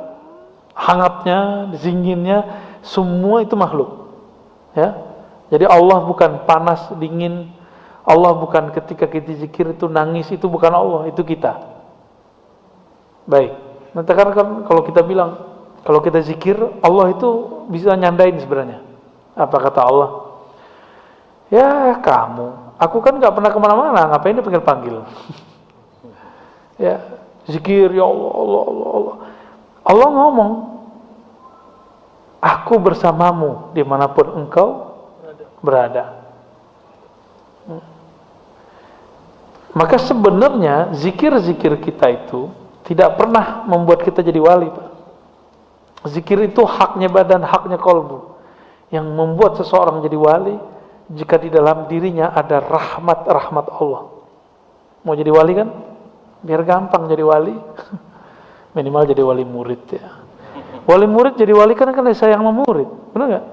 hangatnya, zinginnya, semua itu makhluk. Ya, jadi Allah bukan panas, dingin. Allah bukan ketika kita zikir itu nangis, itu bukan Allah, itu kita. Baik. Nanti kan kalau kita bilang, kalau kita zikir, Allah itu bisa nyandain sebenarnya. Apa kata Allah? Ya kamu, aku kan gak pernah kemana-mana, ngapain dia panggil-panggil? Ya, zikir, ya Allah, Allah, Allah, Allah. Allah ngomong, aku bersamamu dimanapun engkau berada. Maka sebenarnya zikir-zikir kita itu tidak pernah membuat kita jadi wali, Pak. Zikir itu haknya badan, haknya kolbu. Yang membuat seseorang jadi wali jika di dalam dirinya ada rahmat Allah. Mau jadi wali kan? Biar gampang jadi wali. Minimal jadi wali murid ya. Wali murid jadi wali kan dia sayang sama murid, benar nggak?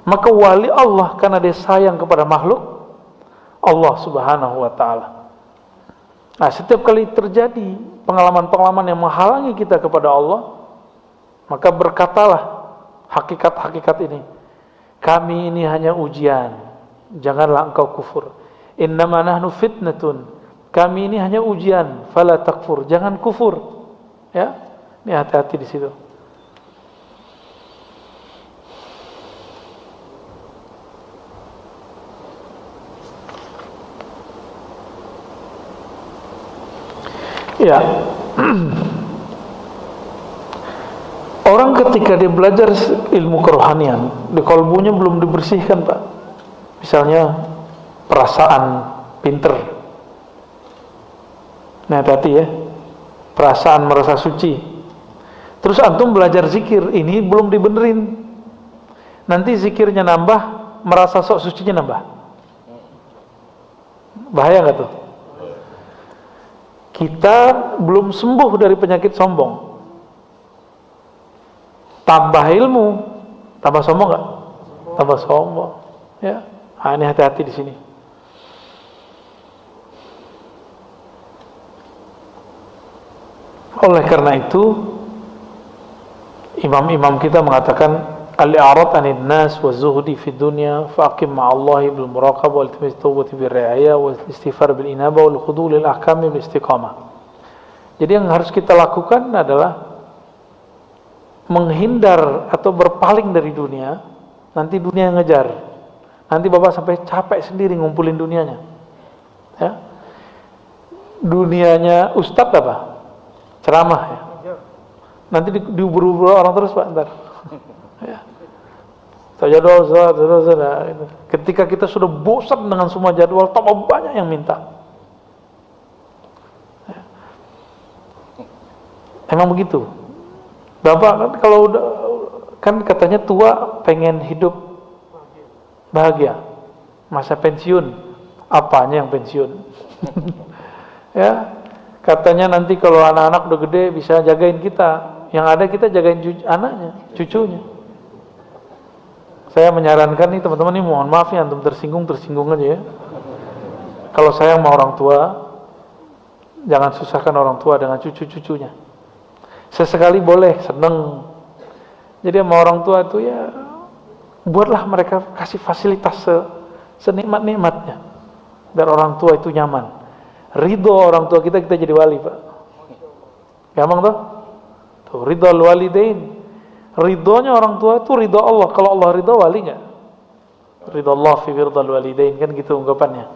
Maka wali Allah karena dia sayang kepada makhluk Allah Subhanahu wa taala. Nah, setiap kali terjadi pengalaman-pengalaman yang menghalangi kita kepada Allah, maka berkatalah hakikat-hakikat ini. Kami ini hanya ujian, janganlah engkau kufur. Innama nahnu fitnatun. Kami ini hanya ujian, fala takfur, jangan kufur. Ya, ini hati-hati di situ. Ya. Orang ketika dia belajar ilmu kerohanian, di kolbunya belum dibersihkan, Pak. Misalnya perasaan pinter. Nah, hati-hati ya. Perasaan merasa suci. Terus antum belajar zikir, ini belum dibenerin. Nanti zikirnya nambah, merasa sok sucinya nambah. Bahaya nggak tuh? Kita belum sembuh dari penyakit sombong. Tambah ilmu, tambah sombong nggak? Tambah sombong. Ya, ini hati-hati di sini. Oleh karena itu, imam-imam kita mengatakan al-i'rad 'anil nas wa zuhdi fid dunya faqim ma'allahi bil muraqabah wal iltimas tawbati bir ri'ayah wal istighfar bil inabah wal khudu' lil ahkam bil istiqamah. Jadi yang harus kita lakukan adalah menghindar atau berpaling dari dunia. Nanti dunia yang ngejar. Nanti Bapak sampai capek sendiri ngumpulin dunianya. Ya. Dunianya ustadz apa? Ceramah ya. Nanti diubur-ubur orang terus Pak ntar. Ya. Jadwal. Ketika kita sudah bosan dengan semua jadwal, tambah banyak yang minta. Ya. Emang begitu. Bapak kan kalau udah kan katanya tua pengen hidup bahagia. Masa pensiun, apanya yang pensiun? Ya. Katanya nanti kalau anak-anak udah gede bisa jagain kita. Yang ada kita jagain anaknya, cucunya. Saya menyarankan nih teman-teman, nih mohon maaf ya, antum tersinggung aja ya. Kalau sayang sama orang tua, jangan susahkan orang tua dengan cucu-cucunya. Sesekali boleh, seneng. Jadi sama orang tua itu ya, buatlah mereka, kasih fasilitas senikmat-nikmatnya, biar orang tua itu nyaman. Ridho orang tua kita jadi wali, Pak. Gampang tuh? Tuh, ridho walidain. Ridhonya orang tua itu ridho Allah. Kalau Allah ridho, wali nggak? Ridho Allah fi ridho walidain, kan gitu ungkapannya.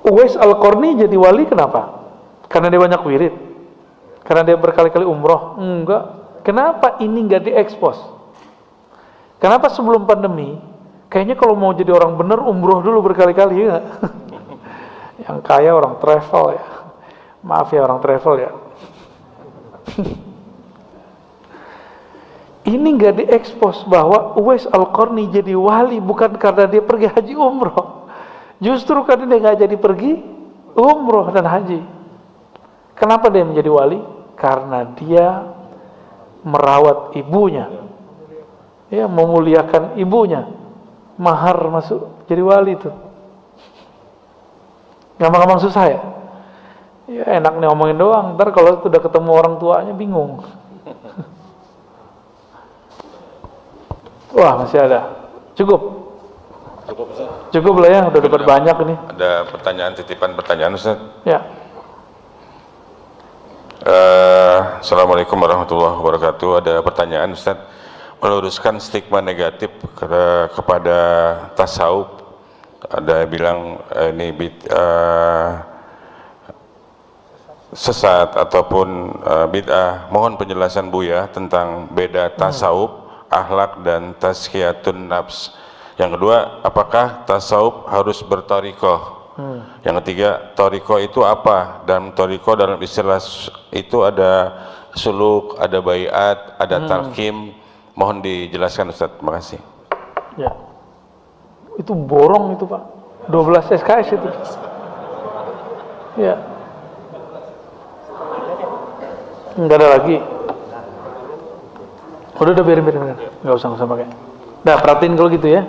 Uwais Al-Qarni jadi wali kenapa? Karena dia banyak wirid? Karena dia berkali-kali umroh? Enggak. Kenapa ini nggak diekspos? Kenapa sebelum pandemi? Kayaknya kalau mau jadi orang bener umroh dulu berkali-kali ya. Yang kaya orang travel ya. Maaf ya orang travel ya. Ini nggak diekspos bahwa Uwais Al-Qarni jadi wali bukan karena dia pergi haji umroh, justru karena dia nggak jadi pergi umroh dan haji. Kenapa dia menjadi wali? Karena dia merawat ibunya, ya, memuliakan ibunya. Mahar masuk jadi wali itu. Gampang-gampang susah ya? Ya enak nih ngomongin doang. Ntar kalau sudah ketemu orang tuanya bingung. Wah masih ada. Cukup Ustaz? Cukup lah ya, udah dapat banyak ini. Ada pertanyaan, titipan pertanyaan Ustaz. Ya. Assalamualaikum warahmatullahi wabarakatuh. Ada pertanyaan Ustaz, meluruskan stigma negatif kepada tasawuf. Ada bilang ini sesat ataupun bid'ah. Mohon penjelasan Buya tentang beda tasawuf, akhlak dan tazkiyatun nafs. Yang kedua, apakah tasawuf harus berthariqah? Yang ketiga, thariqah itu apa? Dan thariqah dalam istilah itu ada suluk, ada baiat, ada talqim. Mohon dijelaskan Ustaz. Terima kasih. Ya. Itu borong itu Pak. 12 SKS itu. Ya. Enggak ada lagi. Udah biarin. Enggak usah pakai. Nah, perhatiin kalau gitu ya.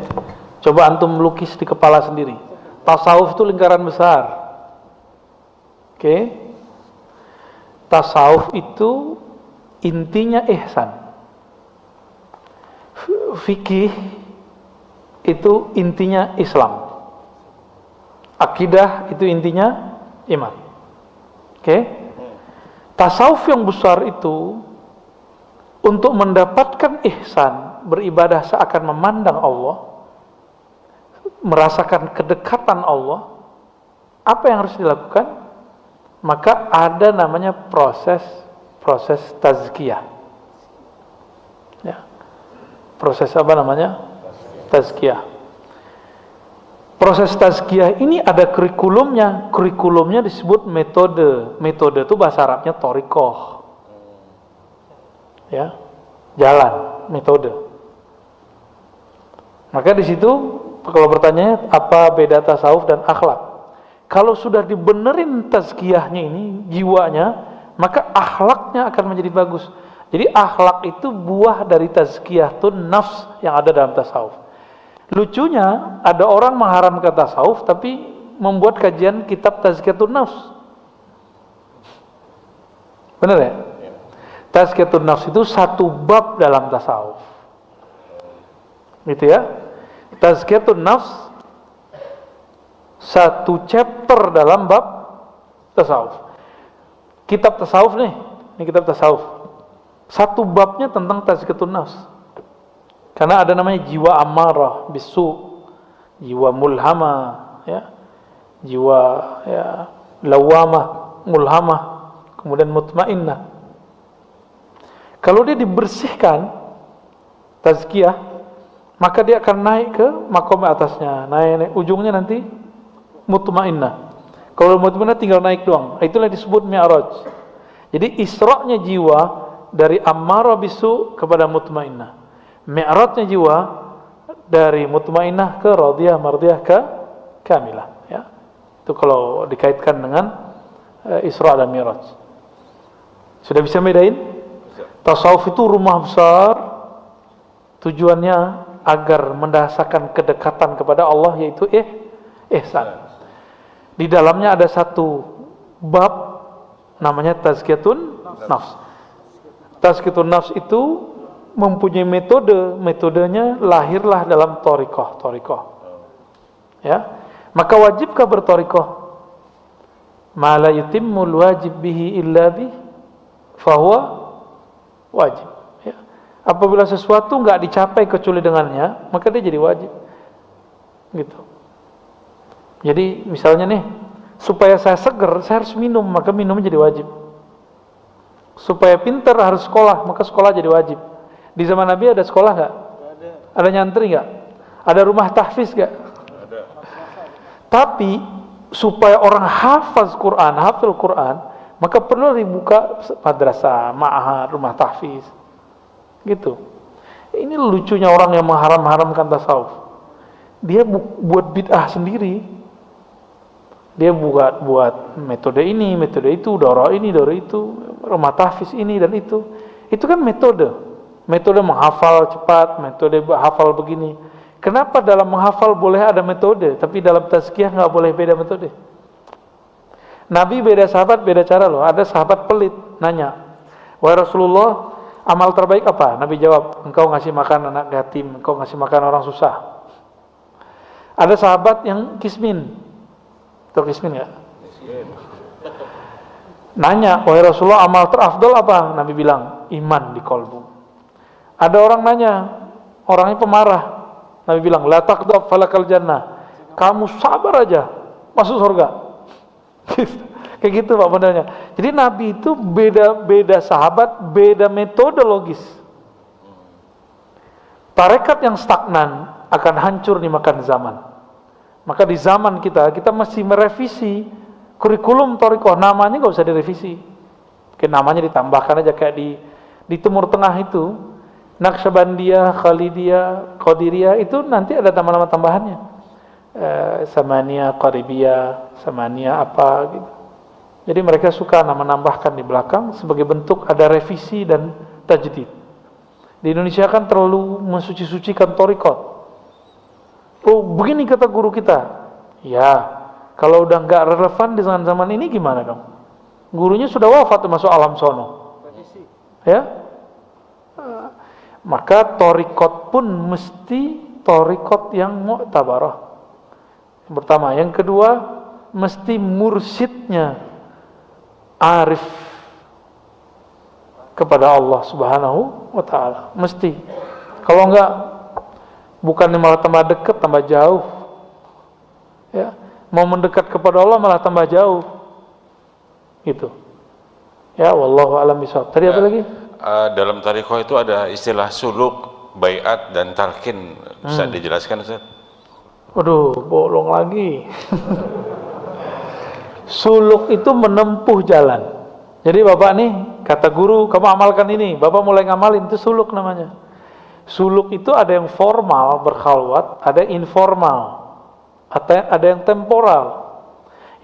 Coba antum melukis di kepala sendiri. Tasawuf itu lingkaran besar. Oke. Tasawuf itu intinya ihsan. Fikih itu intinya Islam. Akidah itu intinya iman. Oke. Tasawuf yang besar itu untuk mendapatkan ihsan, beribadah seakan memandang Allah, merasakan kedekatan Allah, apa yang harus dilakukan? Maka ada namanya proses tazkiyah. Ya. Proses apa namanya? Tazkiyah. Proses tazkiyah ini ada kurikulumnya. Kurikulumnya disebut metode. Metode itu bahasa Arabnya thariqah. Ya, jalan, metode. Maka di situ kalau bertanya apa beda tasawuf dan akhlak? Kalau sudah dibenerin tazkiyahnya ini, jiwanya, maka akhlaknya akan menjadi bagus. Jadi akhlak itu buah dari tazkiyatun nafs yang ada dalam tasawuf. Lucunya ada orang mengharamkan tasawuf tapi membuat kajian kitab tazkiyatun nafs. Benar ya? Tazkiyatun nafs itu satu bab dalam tasawuf. Gitu ya. Tazkiyatun nafs satu chapter dalam bab tasawuf. Kitab tasawuf nih, ini kitab tasawuf. Satu babnya tentang tazkiyatun nafs. Karena ada namanya jiwa amarah bisu, jiwa mulhamah, ya. Jiwa ya lawamah, mulhamah, kemudian mutmainnah. Kalau dia dibersihkan tazkiyah, maka dia akan naik ke makom atasnya, naik ujungnya nanti mutmainnah. Kalau mutmainnah tinggal naik doang. Itulah disebut mi'raj. Jadi isra'-nya jiwa dari ammarah bisu kepada mutmainnah. Mi'rajnya jiwa dari mutmainnah ke radiyah, mardiyah ke kamilah, ya. Itu kalau dikaitkan dengan Isra' dan Mi'raj. Sudah bisa bedain? Tasawuf itu rumah besar, Tujuannya agar mendasarkan kedekatan kepada Allah, yaitu ihsan. Di dalamnya ada satu bab namanya tazkiyatun nafs. Tazkiyatun nafs itu mempunyai metodenya lahirlah dalam thariqah. Ya, maka wajibkah berthariqah? Ma la yutimmul wajib bihi illa bih fahuwa wajib. Ya. Apabila sesuatu nggak dicapai kecuali dengannya, maka dia jadi wajib. Gitu. Jadi misalnya nih, supaya saya seger, saya harus minum, maka minumnya jadi wajib. Supaya pintar harus sekolah, maka sekolah jadi wajib. Di zaman Nabi ada sekolah nggak? Ada nyantri nggak? Ada rumah tahfiz nggak? Ada. Tapi supaya orang hafal Quran, maka perlu dibuka madrasah, ma'had, rumah tahfiz. Gitu. Ini lucunya orang yang mengharam-haramkan tasawuf. Dia buat bid'ah sendiri. Dia buat metode ini, metode itu, daurah ini, daurah itu, rumah tahfiz ini dan itu. Itu kan metode menghafal cepat, metode hafal begini. Kenapa dalam menghafal boleh ada metode, tapi dalam tazkiyah nggak boleh beda metode? Nabi beda sahabat, beda cara loh. Ada sahabat pelit, nanya, wahai Rasulullah, amal terbaik apa? Nabi jawab, engkau ngasih makan anak yatim, engkau ngasih makan orang susah. Ada sahabat yang kismin. Tahu kismin nggak? Nanya, wahai Rasulullah, amal terafdol apa? Nabi bilang, iman di kolbu. Ada orang nanya, orangnya pemarah. Nabi bilang, la taqdab falakal jannah. Kamu sabar aja, masuk surga. Kayak gitu Pak modelnya. Jadi Nabi itu beda sahabat, beda metodologis. Tarekat yang stagnan akan hancur dimakan zaman. Maka di zaman kita mesti merevisi kurikulum thariqah. Namanya nggak usah direvisi. Kayak namanya ditambahkan aja kayak di Timur Tengah itu, Naqsyabandiyah, Khalidiyah, Qadiriyah itu nanti ada nama-nama tambahannya. Samaniyah, Qaribiyah, Samaniyah apa gitu. Jadi mereka suka nama nambahkan di belakang sebagai bentuk ada revisi dan tajdid. Di Indonesia kan terlalu mensuci-sucikan thariqah. Oh begini kata guru kita. Ya, kalau udah nggak relevan di zaman ini gimana dong? Gurunya sudah wafat masuk alam sono. Ya, maka thariqat pun mesti thariqat yang mu'tabarah. Yang pertama, yang kedua mesti mursyidnya arif kepada Allah Subhanahu wa taala. Mesti. Kalau enggak, bukannya malah tambah dekat, tambah jauh. Ya, mau mendekat kepada Allah malah tambah jauh. Gitu. Ya, wallahu a'lam bishawab. Tadi apa lagi? Dalam thariqah itu ada istilah suluk, baiat dan talqin. Bisa dijelaskan Ustaz? Waduh, bolong lagi. Suluk itu menempuh jalan. Jadi Bapak nih, kata guru, kamu amalkan ini. Bapak mulai ngamalin, itu suluk namanya. Suluk itu ada yang formal, berkhalwat, ada yang informal, ada yang temporal.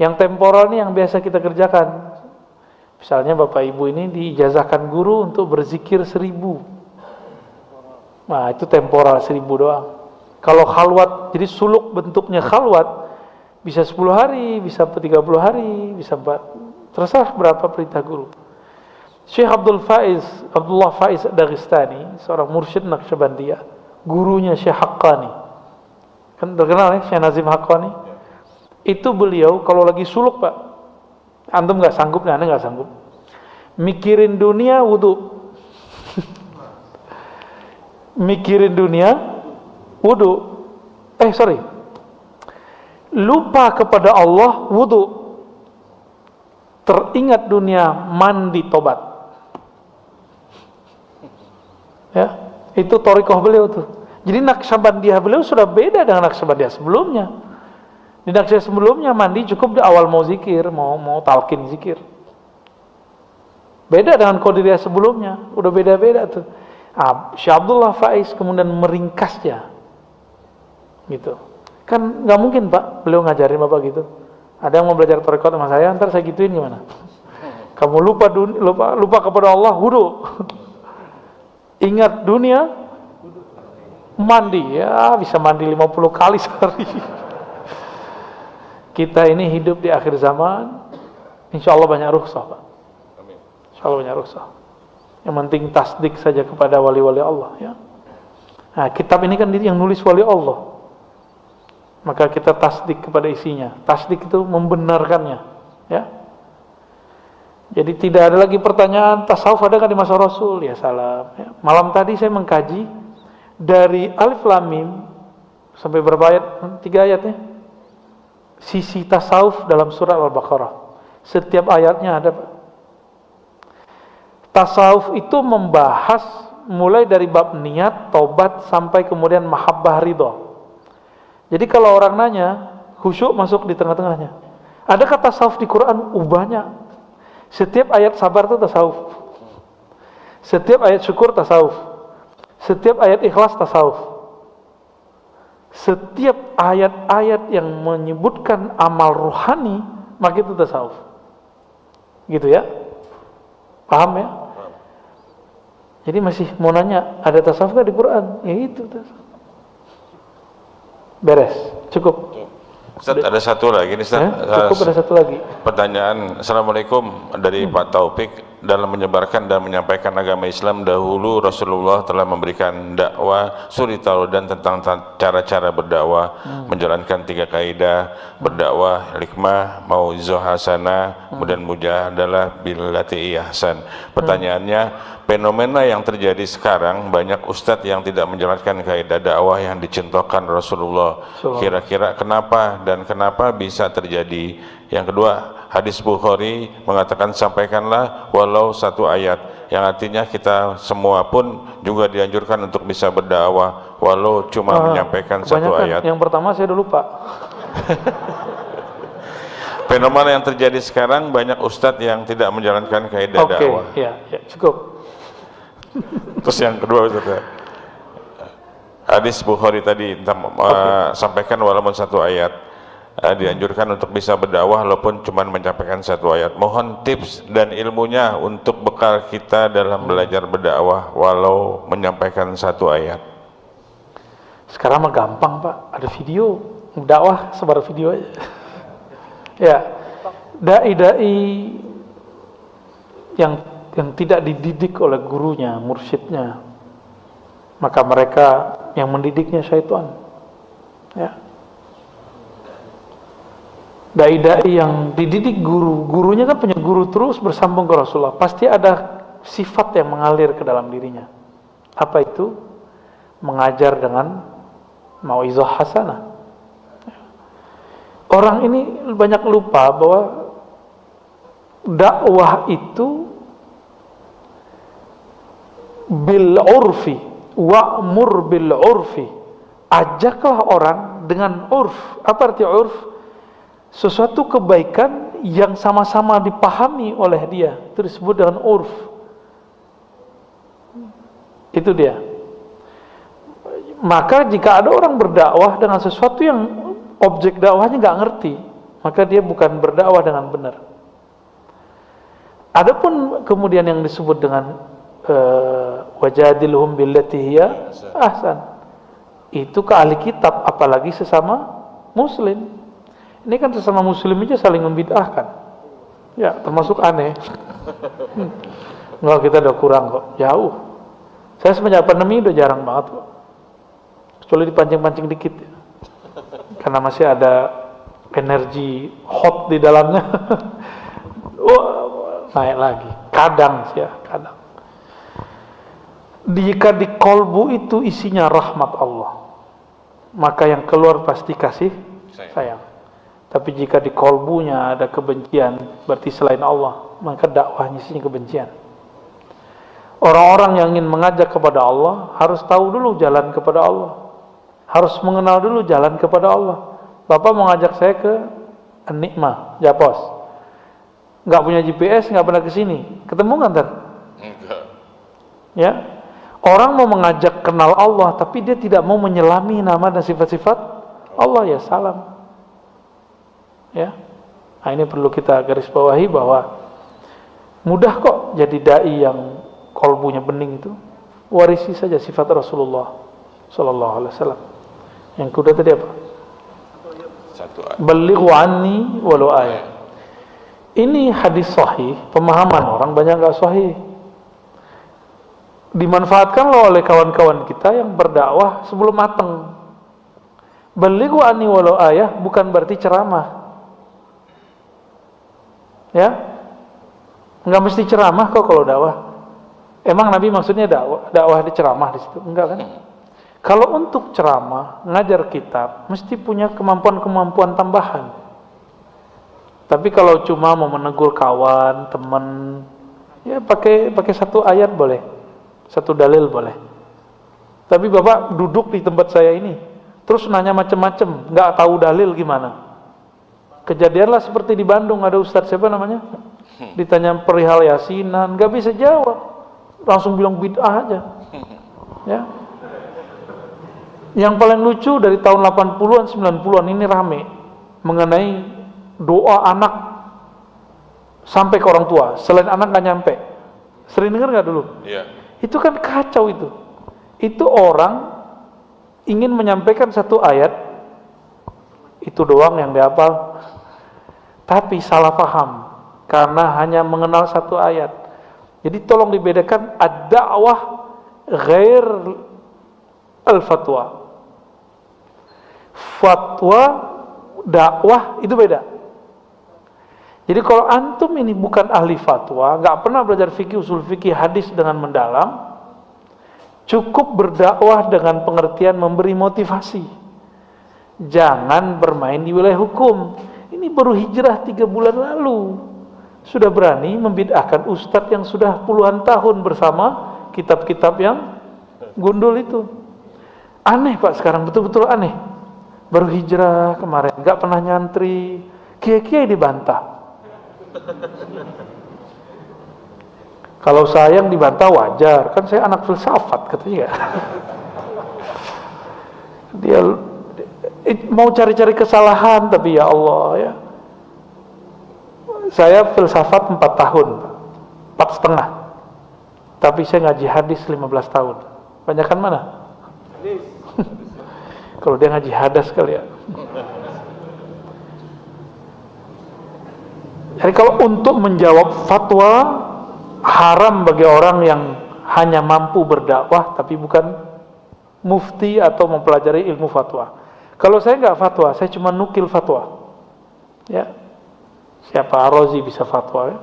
Yang temporal ini yang biasa kita kerjakan. Misalnya Bapak Ibu ini diijazahkan guru untuk berzikir 1000. Nah itu temporal 1000 doang. Kalau khalwat, jadi suluk bentuknya khalwat, bisa 10 hari, bisa 30 hari, bisa 4. Terserah berapa perintah guru. Syekh Abdullah Faiz Dagestani, seorang mursyid Naqsyabandiyah, gurunya Syekh Haqqani. Kan terkenal ya, Syekh Nazim Haqqani. Itu beliau kalau lagi suluk Pak, antum nggak sanggup, anda nggak sanggup, mikirin dunia wudu, mikirin dunia wudu, lupa kepada Allah wudu, teringat dunia mandi tobat. Ya, itu thariqah beliau tuh. Jadi Naqsyabandiyah beliau sudah beda dengan Naqsyabandiyah sebelumnya. Di Naqsyabandiyah sebelumnya mandi cukup di awal mau zikir, mau talqin zikir. Beda dengan Qadiriyah sebelumnya, udah beda-beda tuh. Syekh Abdullah Faiz kemudian meringkasnya. Gitu. Kan nggak mungkin Pak, beliau ngajarin Bapak gitu. Ada yang mau belajar thariqah sama saya, ntar saya gituin gimana? Kamu lupa kepada Allah, wudu. Ingat dunia, Mandi, ya bisa mandi 50 kali sehari. Kita ini hidup di akhir zaman, insya Allah banyak rukhsah, Pak. Insya Allah banyak rukhsah. Yang penting tasdik saja kepada wali-wali Allah, ya. Nah, kitab ini kan yang nulis wali Allah, maka kita tasdik kepada isinya. Tasdik itu membenarkannya, ya. Jadi tidak ada lagi pertanyaan tasawuf ada nggak di masa Rasul, ya salam. Ya. Malam tadi saya mengkaji dari Alif Lam Mim sampai berapa ayat? 3 ayat ya. Sisi tasawuf dalam surah Al-Baqarah. Setiap ayatnya ada, Pak. Tasawuf itu membahas mulai dari bab niat, taubat sampai kemudian mahabbah ridha. Jadi kalau orang nanya, khusyuk masuk di tengah-tengahnya. Adakah tasawuf di Quran? Banyak. Setiap ayat sabar itu tasawuf. Setiap ayat syukur tasawuf. Setiap ayat ikhlas tasawuf. Setiap ayat-ayat yang menyebutkan amal ruhani, maka itu tasawuf. Gitu ya? Paham ya? Jadi masih mau nanya, ada tasawuf nggak di Quran? Ya itu tasawuf. Beres, cukup. Ustaz, ada satu lagi nih, Ustaz. Cukup, ada satu lagi. Pertanyaan, Assalamualaikum, dari Pak Taufik. Dalam menyebarkan dan menyampaikan agama Islam, dahulu Rasulullah telah memberikan dakwah suri tauladan tentang cara-cara berdakwah, menjalankan 3 kaidah berdakwah: hikmah, mauizah hasanah, kemudian mujahadalah billati ihsan. Pertanyaannya, fenomena yang terjadi sekarang, banyak ustadz yang tidak menjalankan kaidah dakwah yang dicontohkan Rasulullah. Kira-kira kenapa dan kenapa bisa terjadi? Yang kedua, hadis Bukhari mengatakan sampaikanlah walau 1 ayat, yang artinya kita semua pun juga dianjurkan untuk bisa berdakwah walau cuma menyampaikan 1 ayat. Yang pertama saya udah lupa. Fenomena yang terjadi sekarang, banyak ustadz yang tidak menjalankan kaidah dakwah. Oke, ya, cukup. Terus yang kedua, Ustaz, hadis Bukhari tadi sampaikan walaupun 1 ayat, dianjurkan untuk bisa berdakwah walaupun cuma menyampaikan 1 ayat. Mohon tips dan ilmunya untuk bekal kita dalam belajar berdakwah walau menyampaikan 1 ayat. Sekarang mah gampang, Pak, ada video dakwah, sebar video aja. Ya, dai-dai yang tidak dididik oleh gurunya, mursyidnya, maka mereka yang mendidiknya syaitan. Ya. Dai-dai yang dididik gurunya kan punya guru terus bersambung ke Rasulullah, pasti ada sifat yang mengalir ke dalam dirinya. Apa itu? Mengajar dengan mauizah hasanah. Orang ini banyak lupa bahwa dakwah itu bil urfi wa'mur bil urfi. Ajaklah orang dengan urf. Apa arti urf? Sesuatu kebaikan yang sama-sama dipahami oleh dia, itu disebut dengan urf. Itu dia. Maka jika ada orang berdakwah dengan sesuatu yang objek dakwahnya nggak ngerti, maka dia bukan berdakwah dengan benar. Adapun kemudian yang disebut dengan wajadilhum billati hiya ahsan, itu ke ahli kitab, apalagi sesama muslim. Ini kan sesama muslim aja saling membid'ahkan. Ya, termasuk aneh. Enggak, kita udah kurang kok, jauh. Saya semenjak pandemi udah jarang banget kok, kecuali dipancing-pancing dikit ya. Karena masih ada energi hot di dalamnya. Naik lagi. Kadang sih ya, kadang. Jika di kolbu itu isinya rahmat Allah, maka yang keluar pasti kasih sayang. Tapi jika di kolbunya ada kebencian, berarti selain Allah, maka dakwahnya isinya kebencian. Orang-orang yang ingin mengajak kepada Allah harus tahu dulu jalan kepada Allah, harus mengenal dulu jalan kepada Allah. Bapak mau ngajak saya ke Nikmah, Japos, nggak punya GPS, nggak pernah kesini, ketemu nggak ntar? Enggak. Ya, orang mau mengajak kenal Allah, tapi dia tidak mau menyelami nama dan sifat-sifat Allah, ya salam. Ya, nah ini perlu kita garis bawahi bahwa mudah kok jadi dai yang kolbunya bening itu. Warisi saja sifat Rasulullah, sallallahu alaihi wasallam. Yang kedua tadi apa? Satu Balighu anni walau ayat. Ini hadis sahih, pemahaman orang banyak enggak sahih. Dimanfaatkan loh oleh kawan-kawan kita yang berdakwah sebelum matang. Balighu anni walau ayah bukan berarti ceramah. Ya? Enggak mesti ceramah kok kalau dakwah. Emang Nabi maksudnya dakwah di ceramah di situ? Enggak kan? Kalau untuk ceramah, ngajar kitab, mesti punya kemampuan-kemampuan tambahan. Tapi kalau cuma mau menegur kawan, teman, ya pakai satu ayat boleh, satu dalil boleh. Tapi Bapak duduk di tempat saya ini, terus nanya macam-macam, nggak tahu dalil gimana? Kejadianlah seperti di Bandung, ada ustadz siapa namanya? Ditanya perihal yasinan, nggak bisa jawab, langsung bilang bid'ah aja. Ya. Yang paling lucu dari tahun 80-an, 90-an ini rame mengenai doa anak sampai ke orang tua, selain anak nggak nyampe. Sering dengar nggak dulu? Iya. Itu kan kacau itu. Itu orang ingin menyampaikan satu ayat, itu doang yang dihafal, tapi salah paham karena hanya mengenal satu ayat. Jadi tolong dibedakan ad-da'wah ghair al-fatwa. Fatwa, dakwah itu beda. Jadi kalau antum ini bukan ahli fatwa, nggak pernah belajar fikih, usul fikih, hadis dengan mendalam, cukup berdakwah dengan pengertian memberi motivasi. Jangan bermain di wilayah hukum. Ini baru hijrah 3 bulan lalu, sudah berani membid'ahkan ustadz yang sudah puluhan tahun bersama kitab-kitab yang gundul itu. Aneh Pak, sekarang betul-betul aneh. Baru hijrah kemarin, nggak pernah nyantri, kiai-kiai dibantah. Kalau saya yang dibantah wajar, kan saya anak filsafat katanya. Dia mau cari-cari kesalahan, tapi ya Allah ya. Saya filsafat 4 tahun, 4,5. Tapi saya ngaji hadis 15 tahun. Banyakan mana? Kalau dia ngaji hadas kali ya. Jadi kalau untuk menjawab fatwa, haram bagi orang yang hanya mampu berdakwah tapi bukan mufti atau mempelajari ilmu fatwa. Kalau saya nggak fatwa, saya cuma nukil fatwa. Ya, siapa Ar-Razi bisa fatwa? Ya?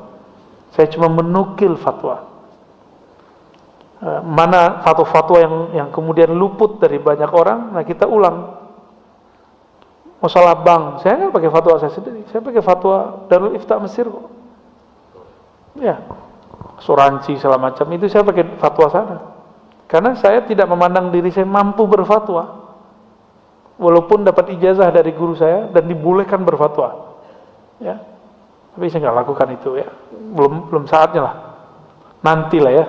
Saya cuma menukil fatwa. Mana fatwa-fatwa yang kemudian luput dari banyak orang, nah kita ulang. Masalah bank, saya nggak pakai fatwa saya sendiri, saya pakai fatwa Darul Ifta Mesir kok. Ya, asuransi segala macam itu saya pakai fatwa sana. Karena saya tidak memandang diri saya mampu berfatwa, walaupun dapat ijazah dari guru saya dan dibolehkan berfatwa. Ya, tapi saya nggak lakukan itu ya, belum saatnya lah, nantilah ya.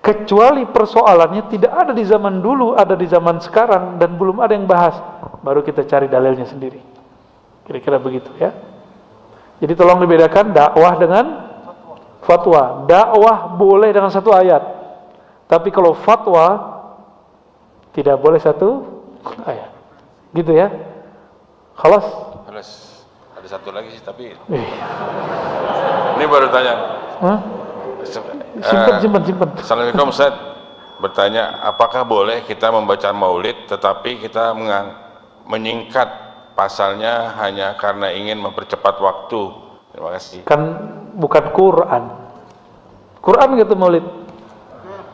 Kecuali persoalannya tidak ada di zaman dulu, ada di zaman sekarang dan belum ada yang bahas, baru kita cari dalilnya sendiri. Kira-kira begitu ya. Jadi tolong dibedakan dakwah dengan fatwa. Dakwah boleh dengan satu ayat, tapi kalau fatwa tidak boleh satu ayat. Gitu ya. Khalas. Ada satu lagi sih tapi ini baru tanya. Simpan. Assalamualaikum Ustaz. Bertanya, apakah boleh kita membaca maulid tetapi kita menyingkat pasalnya hanya karena ingin mempercepat waktu? Terima kasih. Kan bukan Quran. Quran gitu maulid?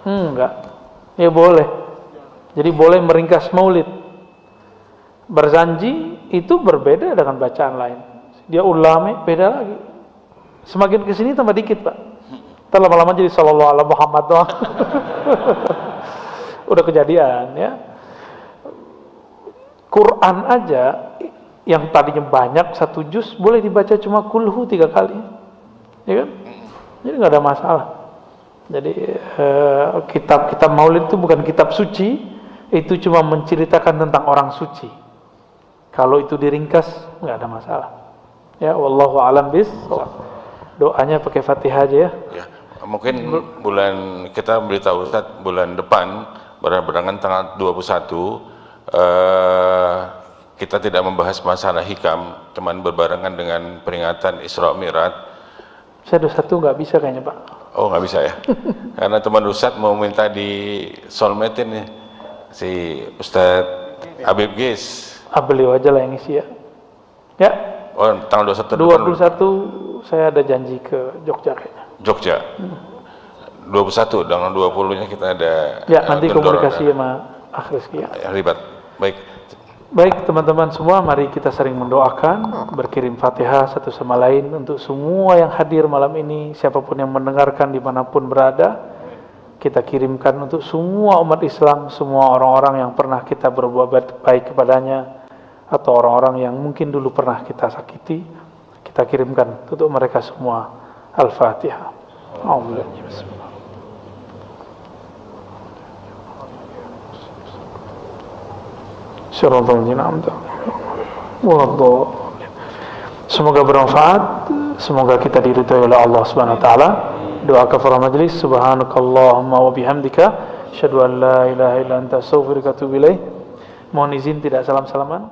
Enggak. Ya boleh. Jadi boleh meringkas maulid. Berzanji itu berbeda dengan bacaan lain. Dia ulama beda lagi. Semakin kesini tambah dikit Pak. Ntar lama-lama jadi sallallahu alaihi Muhammad doang. Udah kejadian ya. Quran aja yang tadinya banyak 1 juz boleh dibaca cuma kulhu 3 kali, ya kan? Jadi nggak ada masalah. Jadi kitab-kitab maulid itu bukan kitab suci, itu cuma menceritakan tentang orang suci. Kalau itu diringkas nggak ada masalah. Ya, wallahu a'lam bishawab. Doanya pakai Fatihah aja ya. Ya, mungkin bulan kita beritahu Ustaz bulan depan berbarengan tanggal 21, kita tidak membahas masalah hikam, cuman berbarengan dengan peringatan Isra Mi'raj. Saya 21 nggak bisa kayaknya Pak. Oh nggak bisa ya? Karena teman Ustadz mau minta di solmetin nih si Ustadz Habib Gis. Beliau aja lah yang isi ya. Ya. Oh tanggal 21. 21 saya ada janji ke Jogja kayaknya. Jogja. 21, tanggal 20-nya kita ada. Ya nanti komunikasi sama Akh Rizky ya. Ribet. Baik teman-teman semua, mari kita sering mendoakan, berkirim Fatihah satu sama lain untuk semua yang hadir malam ini, siapapun yang mendengarkan dimanapun berada, kita kirimkan untuk semua umat Islam, semua orang-orang yang pernah kita berbuat baik kepadanya, atau orang-orang yang mungkin dulu pernah kita sakiti, kita kirimkan untuk mereka semua. Al-Fatihah. Semoga bermanfaat, semoga kita diridhai oleh Allah Subhanahu wa taala. Doa kafarah majlis, subhanakallahumma wa bihamdika asyhadu an la ilaha illa anta astaghfiruka wa atubu ilaik. Mohon izin tidak salam-salaman.